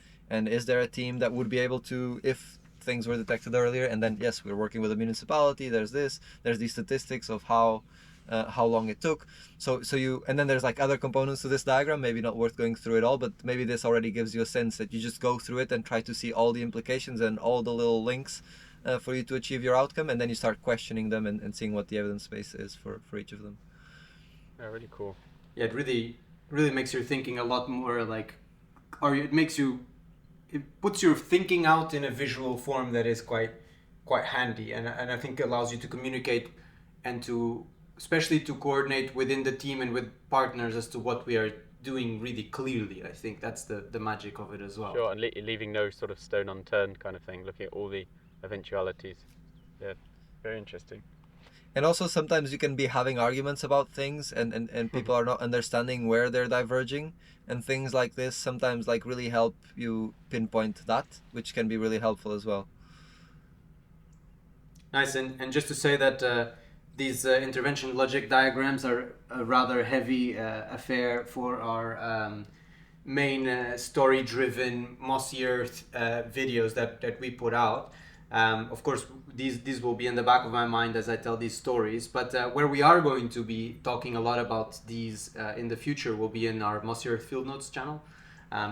is there a team that would be able to, if things were detected earlier? And then, yes, we're working with a municipality. There's these statistics of how long it took. So you, and then there's like other components to this diagram, maybe not worth going through it all, but maybe this already gives you a sense that you just go through it and try to see all the implications and all the little links for you to achieve your outcome, and then you start questioning them and seeing what the evidence base is for each of them. Yeah, really cool. Yeah, it really makes your thinking a lot more like, or it puts your thinking out in a visual form that is quite handy, and I think allows you to communicate and to, especially to coordinate within the team and with partners as to what we are doing really clearly. I think that's the magic of it as well. Sure, and leaving no sort of stone unturned kind of thing, looking at all the eventualities. Yeah, very interesting. And also sometimes you can be having arguments about things, and people are not understanding where they're diverging, and things like this sometimes like really help you pinpoint that, which can be really helpful as well. Nice. And just to say that these intervention logic diagrams are a rather heavy affair for our main story-driven Mossy Earth videos that we put out. Of course, these will be in the back of my mind as I tell these stories, but where we are going to be talking a lot about these in the future will be in our Mossy Earth Field Notes channel.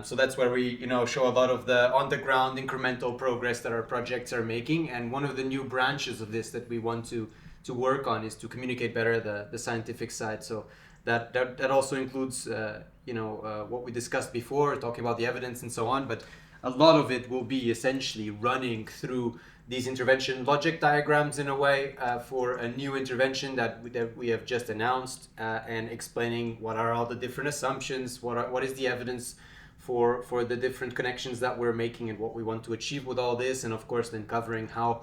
So that's where we, show a lot of the on-the-ground incremental progress that our projects are making. And one of the new branches of this that we want to work on is to communicate better the scientific side. So that also includes, what we discussed before, talking about the evidence and so on. But a lot of it will be essentially running through these intervention logic diagrams in a way for a new intervention that we have just announced, and explaining what are all the different assumptions, what is the evidence for the different connections that we're making and what we want to achieve with all this, and of course then covering how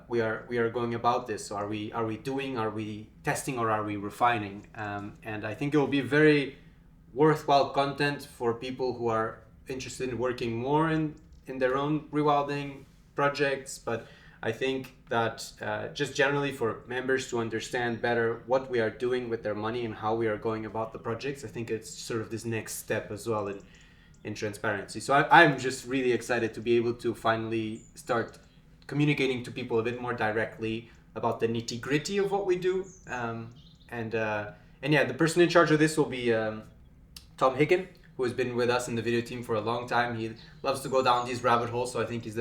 we are going about this. So are we doing, are we testing, or are we refining? And I think it will be very worthwhile content for people who are interested in working more in their own rewilding projects. But I think that just generally for members to understand better what we are doing with their money and how we are going about the projects, I think it's sort of this next step as well in transparency. So I'm just really excited to be able to finally start communicating to people a bit more directly about the nitty-gritty of what we do. And yeah, the person in charge of this will be Tom Hicken, who has been with us in the video team for a long time. He loves to go down these rabbit holes, so I think he's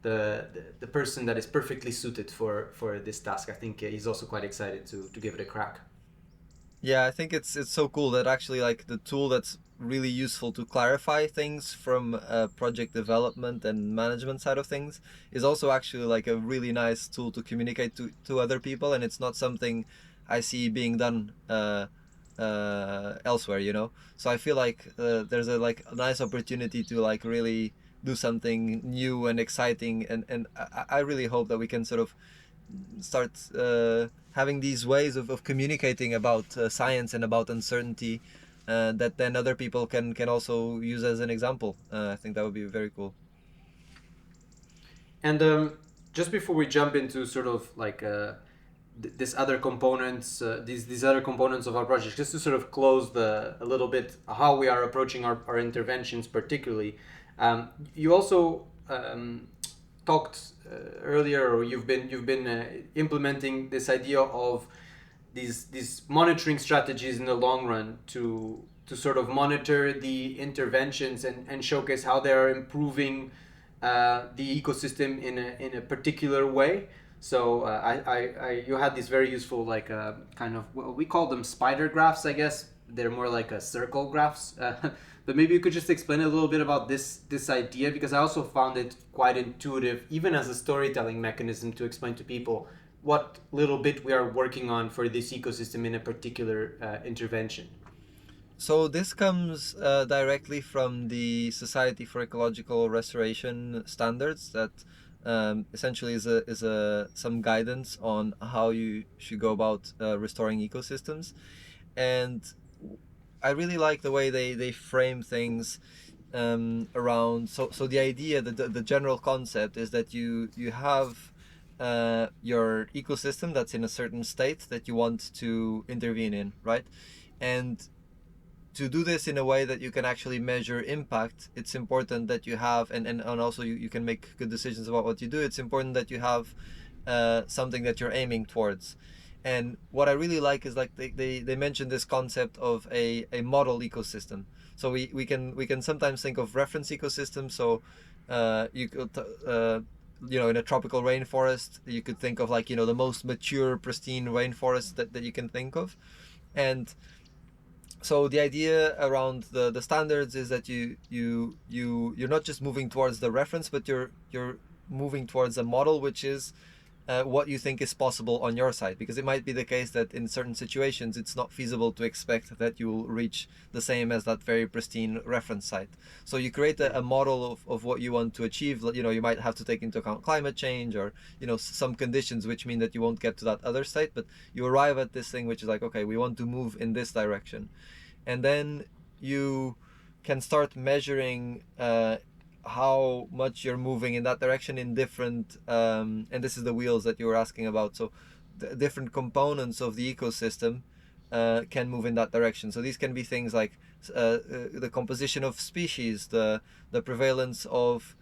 the person that is perfectly suited for this task. I think he's also quite excited to give it a crack. Yeah, I think it's so cool that actually like the tool that's really useful to clarify things from project development and management side of things is also actually like a really nice tool to communicate to other people, and it's not something I see being done elsewhere, you know. So I feel like there's a nice opportunity to like really do something new and exciting, and I really hope that we can sort of start having these ways of communicating about science and about uncertainty that then other people can also use as an example. I think that would be very cool. And just before we jump into sort of like these other components, these other components of our project, just to sort of close a little bit how we are approaching our interventions, particularly, you also talked earlier, or you've been implementing this idea of these monitoring strategies in the long run to sort of monitor the interventions and showcase how they are improving the ecosystem in a particular way. So you had these very useful kind of, well, we call them spider graphs, I guess. They're more like a circle graphs. But maybe you could just explain a little bit about this idea, because I also found it quite intuitive, even as a storytelling mechanism, to explain to people what little bit we are working on for this ecosystem in a particular intervention. So this comes directly from the Society for Ecological Restoration standards that essentially is some guidance on how you should go about restoring ecosystems. And I really like the way they frame things around. So the idea, the general concept is that you have your ecosystem that's in a certain state that you want to intervene in, right? And to do this in a way that you can actually measure impact, it's important that you have, and also you can make good decisions about what you do. It's important that you have something that you're aiming towards. And what I really like is like they mentioned this concept of a model ecosystem. So we can sometimes think of reference ecosystems. So you could in a tropical rainforest, you could think of like the most mature, pristine rainforest that you can think of. And so the idea around the standards is that you're not just moving towards the reference, but you're moving towards a model which is what you think is possible on your side, because it might be the case that in certain situations it's not feasible to expect that you will reach the same as that very pristine reference site. So you create a model of what you want to achieve. You might have to take into account climate change or some conditions which mean that you won't get to that other site, but you arrive at this thing which is like, okay, we want to move in this direction. And then you can start measuring how much you're moving in that direction in different and this is the wheels that you were asking about. So the different components of the ecosystem can move in that direction. So these can be things like the composition of species, the prevalence of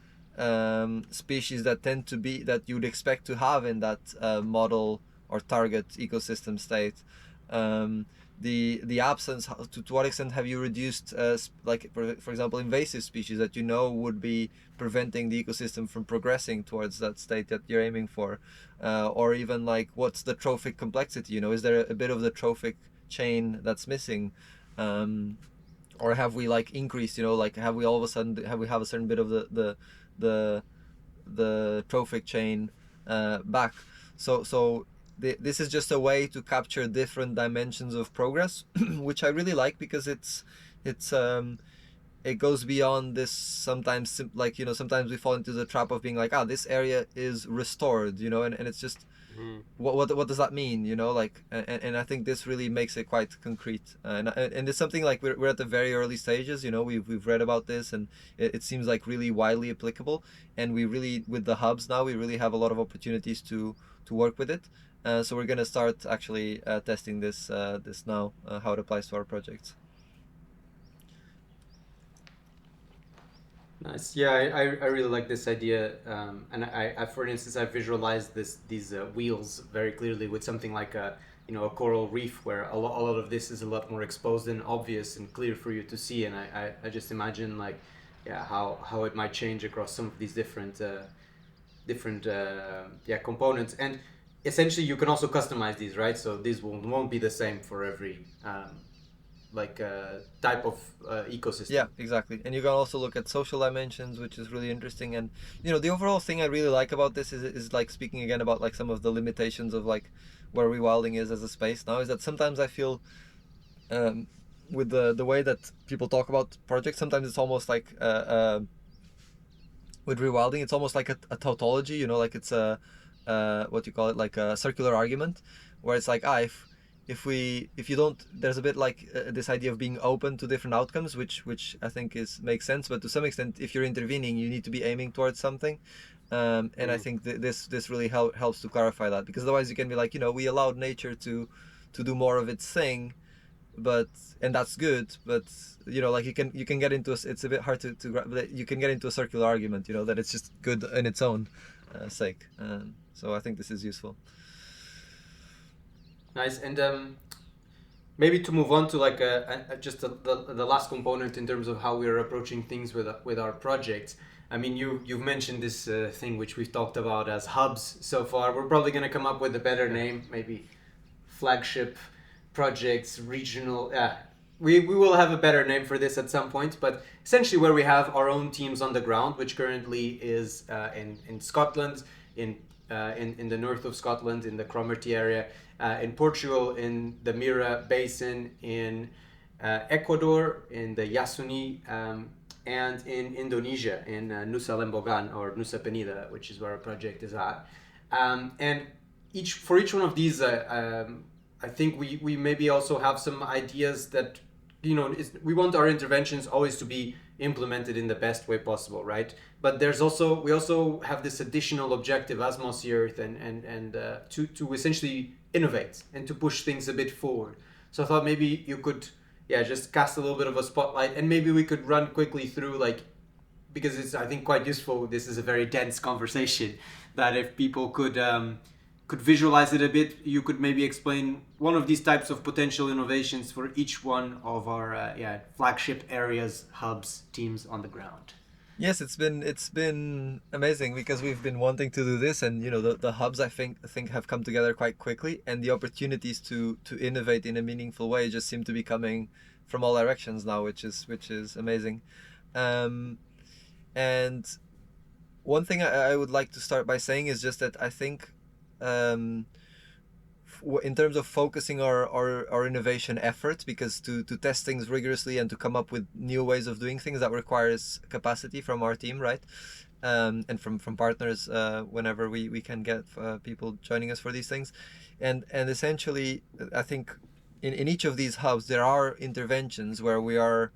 species that tend to be that you'd expect to have in that model or target ecosystem state. The absence, to what extent have you reduced like for example invasive species that would be preventing the ecosystem from progressing towards that state that you're aiming for, or even like what's the trophic complexity, is there a bit of the trophic chain that's missing, or have we like increased, like have we all of a sudden have a certain bit of the trophic chain back. So this is just a way to capture different dimensions of progress, which I really like, because it goes beyond this. Sometimes sometimes we fall into the trap of being like, this area is restored, and it's just what does that mean, and I think this really makes it quite concrete, and it's something like we're at the very early stages. We've read about this, and it seems like really widely applicable, and we really, with the hubs now, we really have a lot of opportunities to work with it. So we're going to start actually testing this now, how it applies to our projects. Nice. Yeah, I really like this idea, and for instance, I visualized these wheels very clearly with something like a coral reef where a lot of this is a lot more exposed and obvious and clear for you to see, and I just imagine like, yeah, how it might change across some of these different components, and essentially you can also customize these, right? So these won't be the same for every type of ecosystem. Yeah, exactly. And you can also look at social dimensions, which is really interesting. And the overall thing I really like about this is like speaking again about like some of the limitations of like where rewilding is as a space now, is that sometimes I feel with the way that people talk about projects, sometimes it's almost like with rewilding, it's almost like a tautology, like it's a what you call it, like a circular argument, where it's like if you don't, there's a bit like this idea of being open to different outcomes, which I think makes sense, but to some extent, if you're intervening, you need to be aiming towards something. And I think this really helps to clarify that, because otherwise you can be like, we allowed nature to do more of its thing, and that's good, but like you can get into it's a bit hard to you can get into a circular argument, that it's just good in its own sake. So I think this is useful. Nice. And maybe to move on to like just the last component in terms of how we're approaching things with our projects. I mean, you've mentioned this thing which we've talked about as hubs so far. We're probably going to come up with a better name, maybe flagship projects, regional. We will have a better name for this at some point, but essentially where we have our own teams on the ground, which currently is in Scotland, in the north of Scotland, in the Cromarty area, in Portugal, in the Mira Basin, in Ecuador, in the Yasuni, and in Indonesia, in Nusa Lembongan or Nusa Penida, which is where our project is at. And for each one of these, I think we maybe also have some ideas that, we want our interventions always to be implemented in the best way possible, right? But we also have this additional objective as Mossy Earth and to essentially innovate and to push things a bit forward. So I thought maybe you could just cast a little bit of a spotlight, and maybe we could run quickly through, like, because it's, I think, quite useful. This is a very dense conversation, that if people could visualize it a bit, you could maybe explain one of these types of potential innovations for each one of our flagship areas, hubs, teams on the ground. Yes, it's been amazing, because we've been wanting to do this, and the hubs I think have come together quite quickly, and the opportunities to innovate in a meaningful way just seem to be coming from all directions now, which is amazing. And one thing I would like to start by saying is just that I think in terms of focusing our innovation efforts, because to test things rigorously and to come up with new ways of doing things, that requires capacity from our team, right? And from partners whenever we can get people joining us for these things. And essentially, I think in each of these hubs there are interventions where we are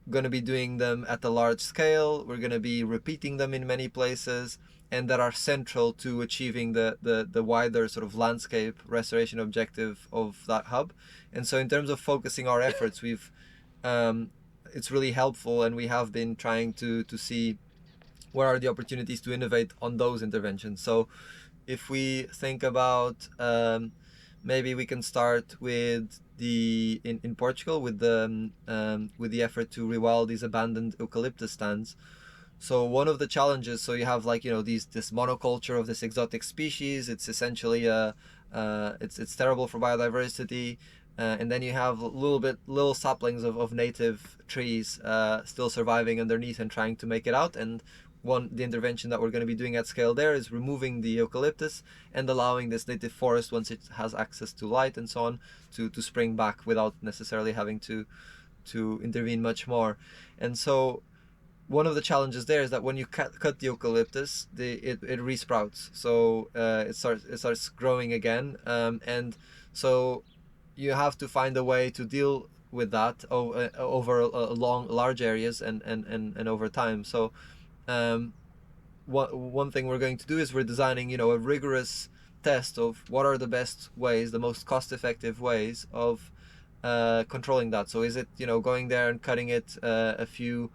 going to be doing them at a large scale. We're going to be repeating them in many places, and that are central to achieving the wider sort of landscape restoration objective of that hub. And so in terms of focusing our efforts, we've it's really helpful, and we have been trying to see where are the opportunities to innovate on those interventions. So if we think about maybe we can start with in Portugal with the effort to rewild these abandoned eucalyptus stands. So one of the challenges, so you have like this monoculture of this exotic species. It's essentially it's terrible for biodiversity, and then you have little saplings of native trees still surviving underneath and trying to make it out. And the intervention that we're going to be doing at scale there is removing the eucalyptus and allowing this native forest, once it has access to light and so on, to spring back without necessarily having to intervene much more. And so one of the challenges there is that when you cut the eucalyptus, it resprouts, so it starts growing again, and so you have to find a way to deal with that over large areas and over time. So one thing we're going to do is we're designing a rigorous test of what are the best ways, the most cost-effective ways of controlling that. So is it going there and cutting it a few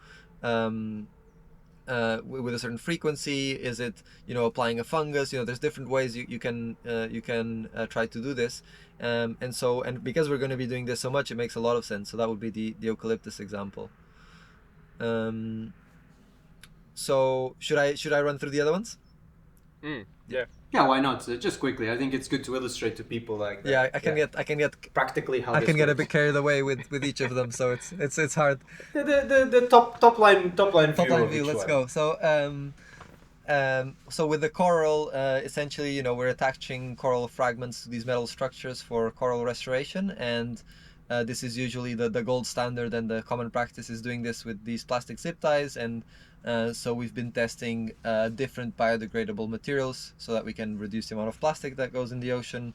with a certain frequency? Is it, applying a fungus? There's different ways you can try to do this. And because we're going to be doing this so much, it makes a lot of sense. So that would be the eucalyptus example. So should I run through the other ones? Yeah. Yeah, why not? Just quickly, I think it's good to illustrate to people like that. Yeah, I can get practically how I this can get a works. bit carried away with each of them, so it's hard. The top line Top view line of view. each Let's one. go. So with the coral, essentially, we're attaching coral fragments to these metal structures for coral restoration, and this is usually the gold standard, and the common practice is doing this with these plastic zip ties. And so we've been testing different biodegradable materials so that we can reduce the amount of plastic that goes in the ocean.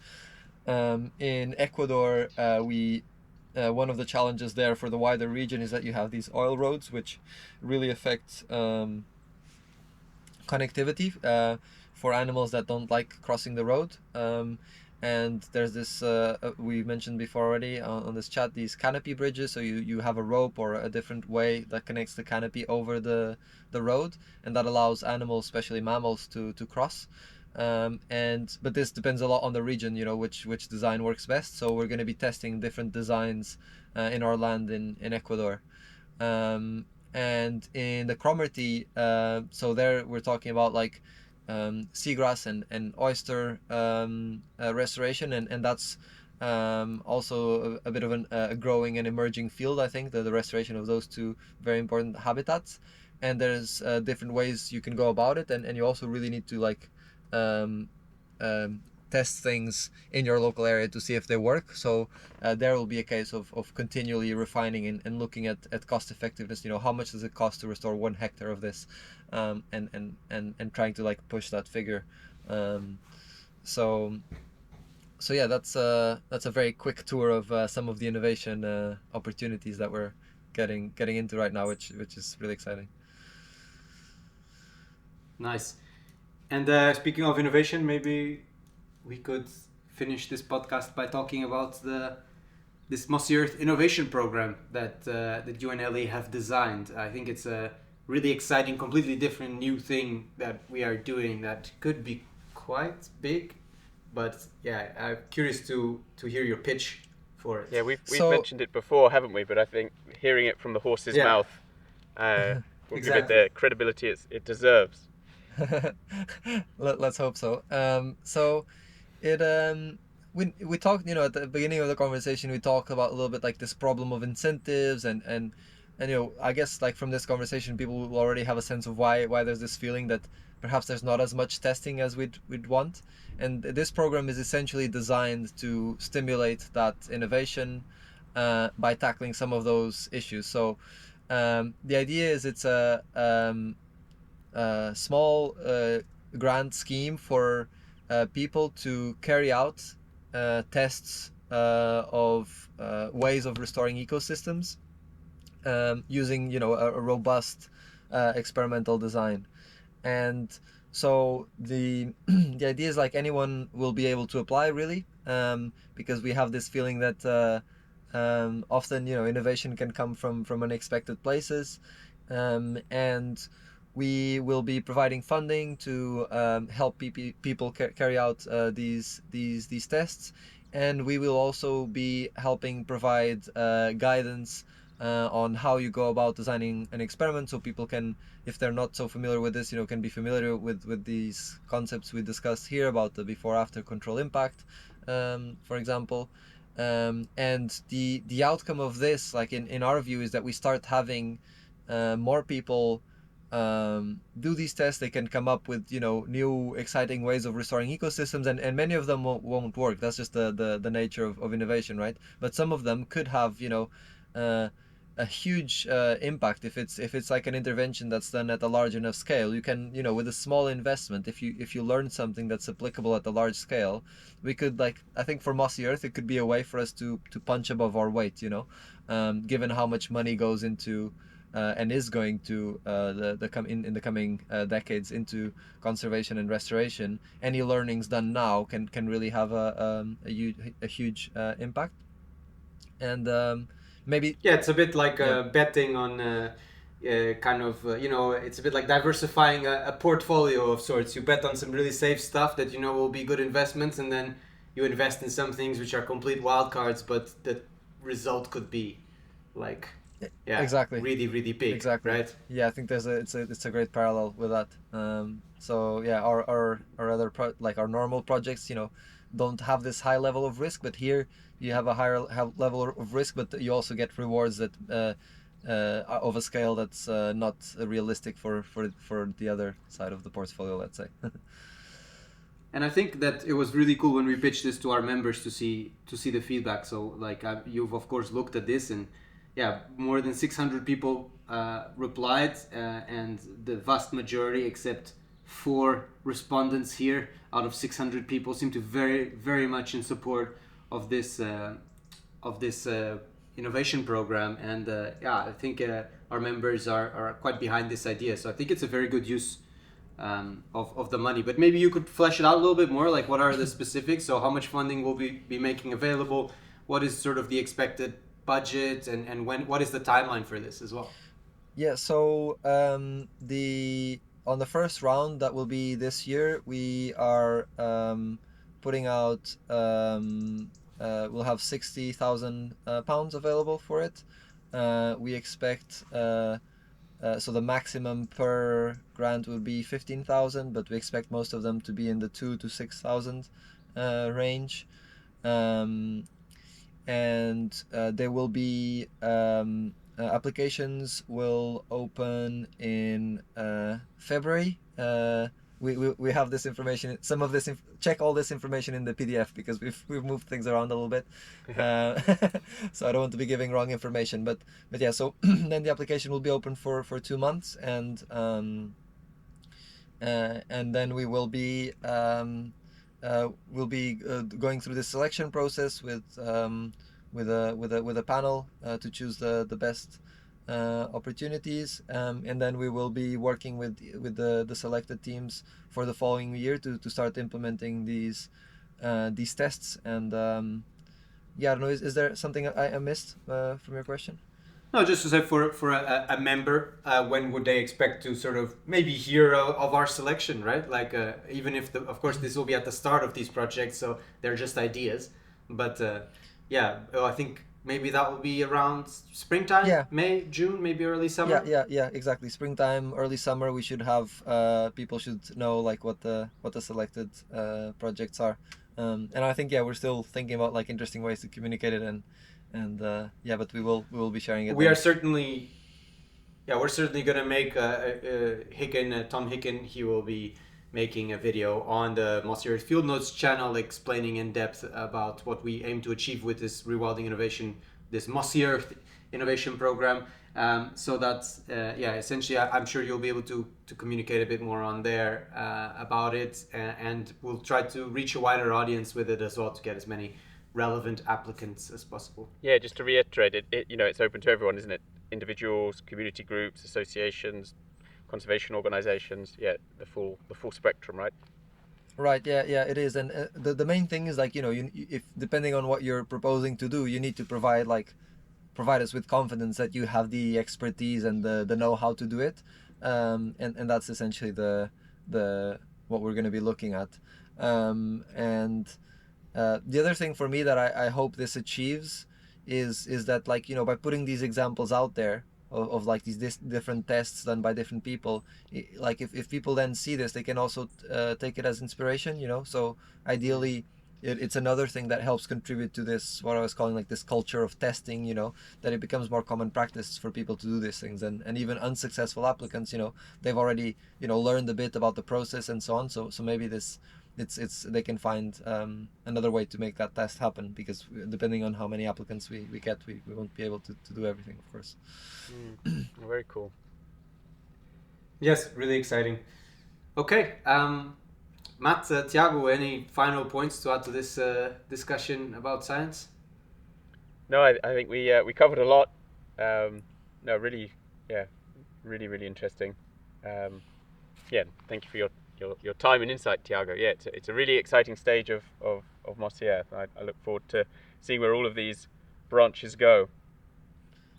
In Ecuador, one of the challenges there for the wider region is that you have these oil roads, which really affect connectivity for animals that don't like crossing the road. And there's this, we mentioned before already on this chat, these canopy bridges. So you have a rope or a different way that connects the canopy over the road, and that allows animals, especially mammals, to cross. But this depends a lot on the region, which design works best. So we're going to be testing different designs in our land in Ecuador. And in the Cromarty, so there we're talking about like seagrass and oyster restoration, and that's also a bit of a growing and emerging field. I think the restoration of those two very important habitats, and there's different ways you can go about it, and you also really need to like test things in your local area to see if they work. So there will be a case of continually refining and looking at cost effectiveness. How much does it cost to restore 1 hectare of this, and trying to like push that figure. So yeah, that's a very quick tour of some of the innovation opportunities that we're getting into right now, which is really exciting. Nice. And speaking of innovation, maybe we could finish this podcast by talking about this Mossy Earth innovation program that you and Ellie have designed. I think it's a really exciting, completely different new thing that we are doing that could be quite big. But yeah, I'm curious to hear your pitch for it. Yeah, we've mentioned it before, haven't we? But I think hearing it from the horse's mouth will give it the credibility it deserves. Let's hope so. So it we talked, at the beginning of the conversation, we talked about a little bit like this problem of incentives, and I guess like from this conversation, people will already have a sense of why there's this feeling that perhaps there's not as much testing as we'd want. And this program is essentially designed to stimulate that innovation by tackling some of those issues. So the idea is it's a small grant scheme for people to carry out tests of ways of restoring ecosystems using a robust experimental design. And so the the idea is like anyone will be able to apply, really, because we have this feeling that often innovation can come from unexpected places, and we will be providing funding to help people carry out these tests, and we will also be helping provide guidance on how you go about designing an experiment, so people can, if they're not so familiar with this, can be familiar with these concepts we discussed here about the before-after control impact, for example. And the outcome of this, like in our view, is that we start having more people do these tests. They can come up with new exciting ways of restoring ecosystems, and many of them won't work. That's just the nature of innovation, right? But some of them could have a huge impact if it's like an intervention that's done at a large enough scale. You can with a small investment, if you learn something that's applicable at a large scale, we could, like, I think for Mossy Earth it could be a way for us to punch above our weight, given how much money goes into and is going to in the coming decades into conservation and restoration. Any learnings done now can really have a huge impact. And maybe it's a bit like betting on kind of, it's a bit like diversifying a portfolio of sorts. You bet on some really safe stuff that will be good investments, and then you invest in some things which are complete wild cards, but the result could be like, exactly, really, really big. exactly, right? Yeah, I think it's a great parallel with that. So yeah, our other our normal projects, don't have this high level of risk, but here you have a higher level of risk, but you also get rewards that of a scale that's not realistic for the other side of the portfolio, let's say. And I think that it was really cool when we pitched this to our members to see the feedback. So like you've of course looked at this, and more than 600 people replied, and the vast majority, except 4 respondents here out of 600 people, seem to very, very much in support of this innovation program. And I think our members are quite behind this idea. So I think it's a very good use of the money. But maybe you could flesh it out a little bit more, like what are the specifics? So how much funding will be making available? What is sort of the expected budget, and what is the timeline for this as well? Yeah, so on the first round that will be this year, we are putting out we'll have £60,000 available for it. We expect so the maximum per grant will be 15,000, but we expect most of them to be in the 2,000 to 6,000 range. And there will be applications will open in February. We have this information. Some of this check all this information in the PDF, because we've moved things around a little bit, so I don't want to be giving wrong information. But yeah, so then the application will be open for 2 months, and then we will be going through the selection process with a panel to choose the best opportunities, and then we will be working with the selected teams for the following year to start implementing these tests. And I don't know, is there something I missed from your question? No, just to say, for a member, when would they expect to sort of maybe hear of our selection, right? Like, even if, of course, this will be at the start of these projects, so they're just ideas. But I think maybe that will be around springtime, May, June, maybe early summer. Yeah, exactly. Springtime, early summer, we should have people should know like what the selected projects are. And I think we're still thinking about like interesting ways to communicate it, and but we will be sharing it. We are certainly we're certainly gonna make Tom Hicken, he will be making a video on the Mossy Earth Field Notes channel explaining in depth about what we aim to achieve with this rewilding innovation, this Mossy Earth innovation program. So that's essentially I'm sure you'll be able to communicate a bit more on there about it, and we'll try to reach a wider audience with it as well, to get as many relevant applicants as possible. Yeah, just to reiterate it, it's open to everyone, isn't it? Individuals, community groups, associations, conservation organizations, the full spectrum, right? Right, yeah, it is. And the main thing is, like, if depending on what you're proposing to do, you need to provide us with confidence that you have the expertise and the know-how to do it, and that's essentially the what we're going to be looking at. And the other thing for me that I hope this achieves is that, like, by putting these examples out there of like these different tests done by different people, like if people then see this, they can also take it as inspiration, so ideally it's another thing that helps contribute to this, what I was calling like this culture of testing, that it becomes more common practice for people to do these things, and even unsuccessful applicants, they've already learned a bit about the process and so on, so maybe this they can find another way to make that test happen, because depending on how many applicants we get, we won't be able to do everything, of course. Very cool. Yes, really exciting. Okay, Matt, Tiago, any final points to add to this discussion about science? No, I think we covered a lot. Really interesting. Thank you for your time and insight, Tiago. It's a really exciting stage of Mossy Earth. I look forward to seeing where all of these branches go.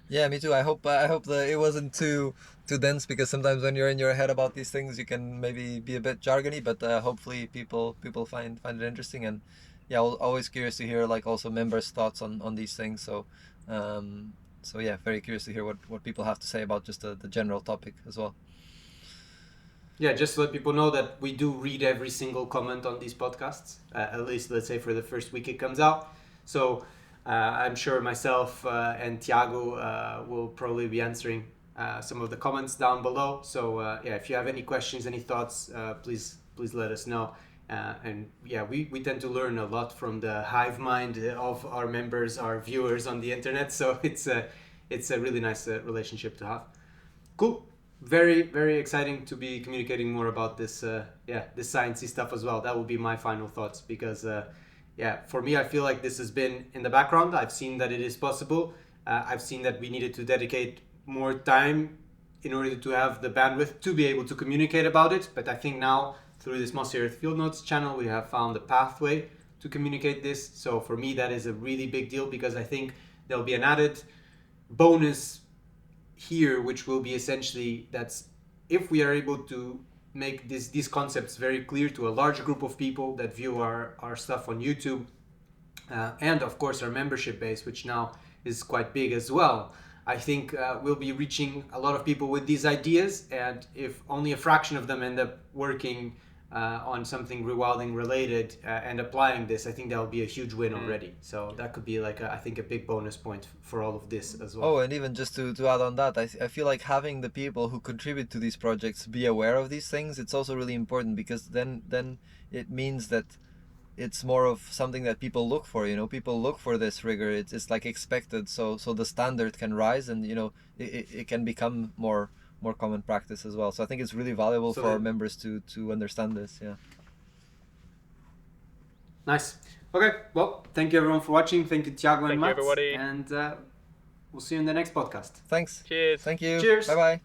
Yeah, me too. I hope that it wasn't too dense, because sometimes when you're in your head about these things, you can maybe be a bit jargony. But hopefully people find it interesting. And yeah, always curious to hear like also members' thoughts on these things. Um, so yeah, very curious to hear what people have to say about just the general topic as well. Yeah, just to let people know that we do read every single comment on these podcasts, at least let's say for the first week it comes out. So I'm sure myself and Tiago will probably be answering some of the comments down below. So yeah, if you have any questions, any thoughts, please let us know. And yeah, we tend to learn a lot from the hive mind of our members, our viewers on the internet. So it's a really nice relationship to have. Cool. Very, very exciting to be communicating more about this this sciencey stuff as well. That will be my final thoughts, because for me, I feel like this has been in the background. I've seen that it is possible. I've seen that we needed to dedicate more time in order to have the bandwidth to be able to communicate about it. But I think now, through this Mossy Earth Field Notes channel, we have found a pathway to communicate this. So for me, that is a really big deal, because I think there'll be an added bonus here, which will be essentially that's if we are able to make these concepts very clear to a large group of people that view our stuff on YouTube, and of course our membership base, which now is quite big as well. I think we'll be reaching a lot of people with these ideas, and if only a fraction of them end up working on something rewilding related and applying this, I think that'll be a huge win already. So that could be like I think a big bonus point for all of this as well. Oh, and even just to add on that, I feel like having the people who contribute to these projects be aware of these things, it's also really important, because then it means that it's more of something that people look for. People look for this rigor. It's like expected, so the standard can rise, and it can become more common practice as well. So I think it's really valuable for our members to understand this. Yeah. Nice. Okay. Well, thank you everyone for watching. Thank you, Tiago and Mats. Thank you, everybody. And we'll see you in the next podcast. Thanks. Cheers. Thank you. Cheers. Bye bye.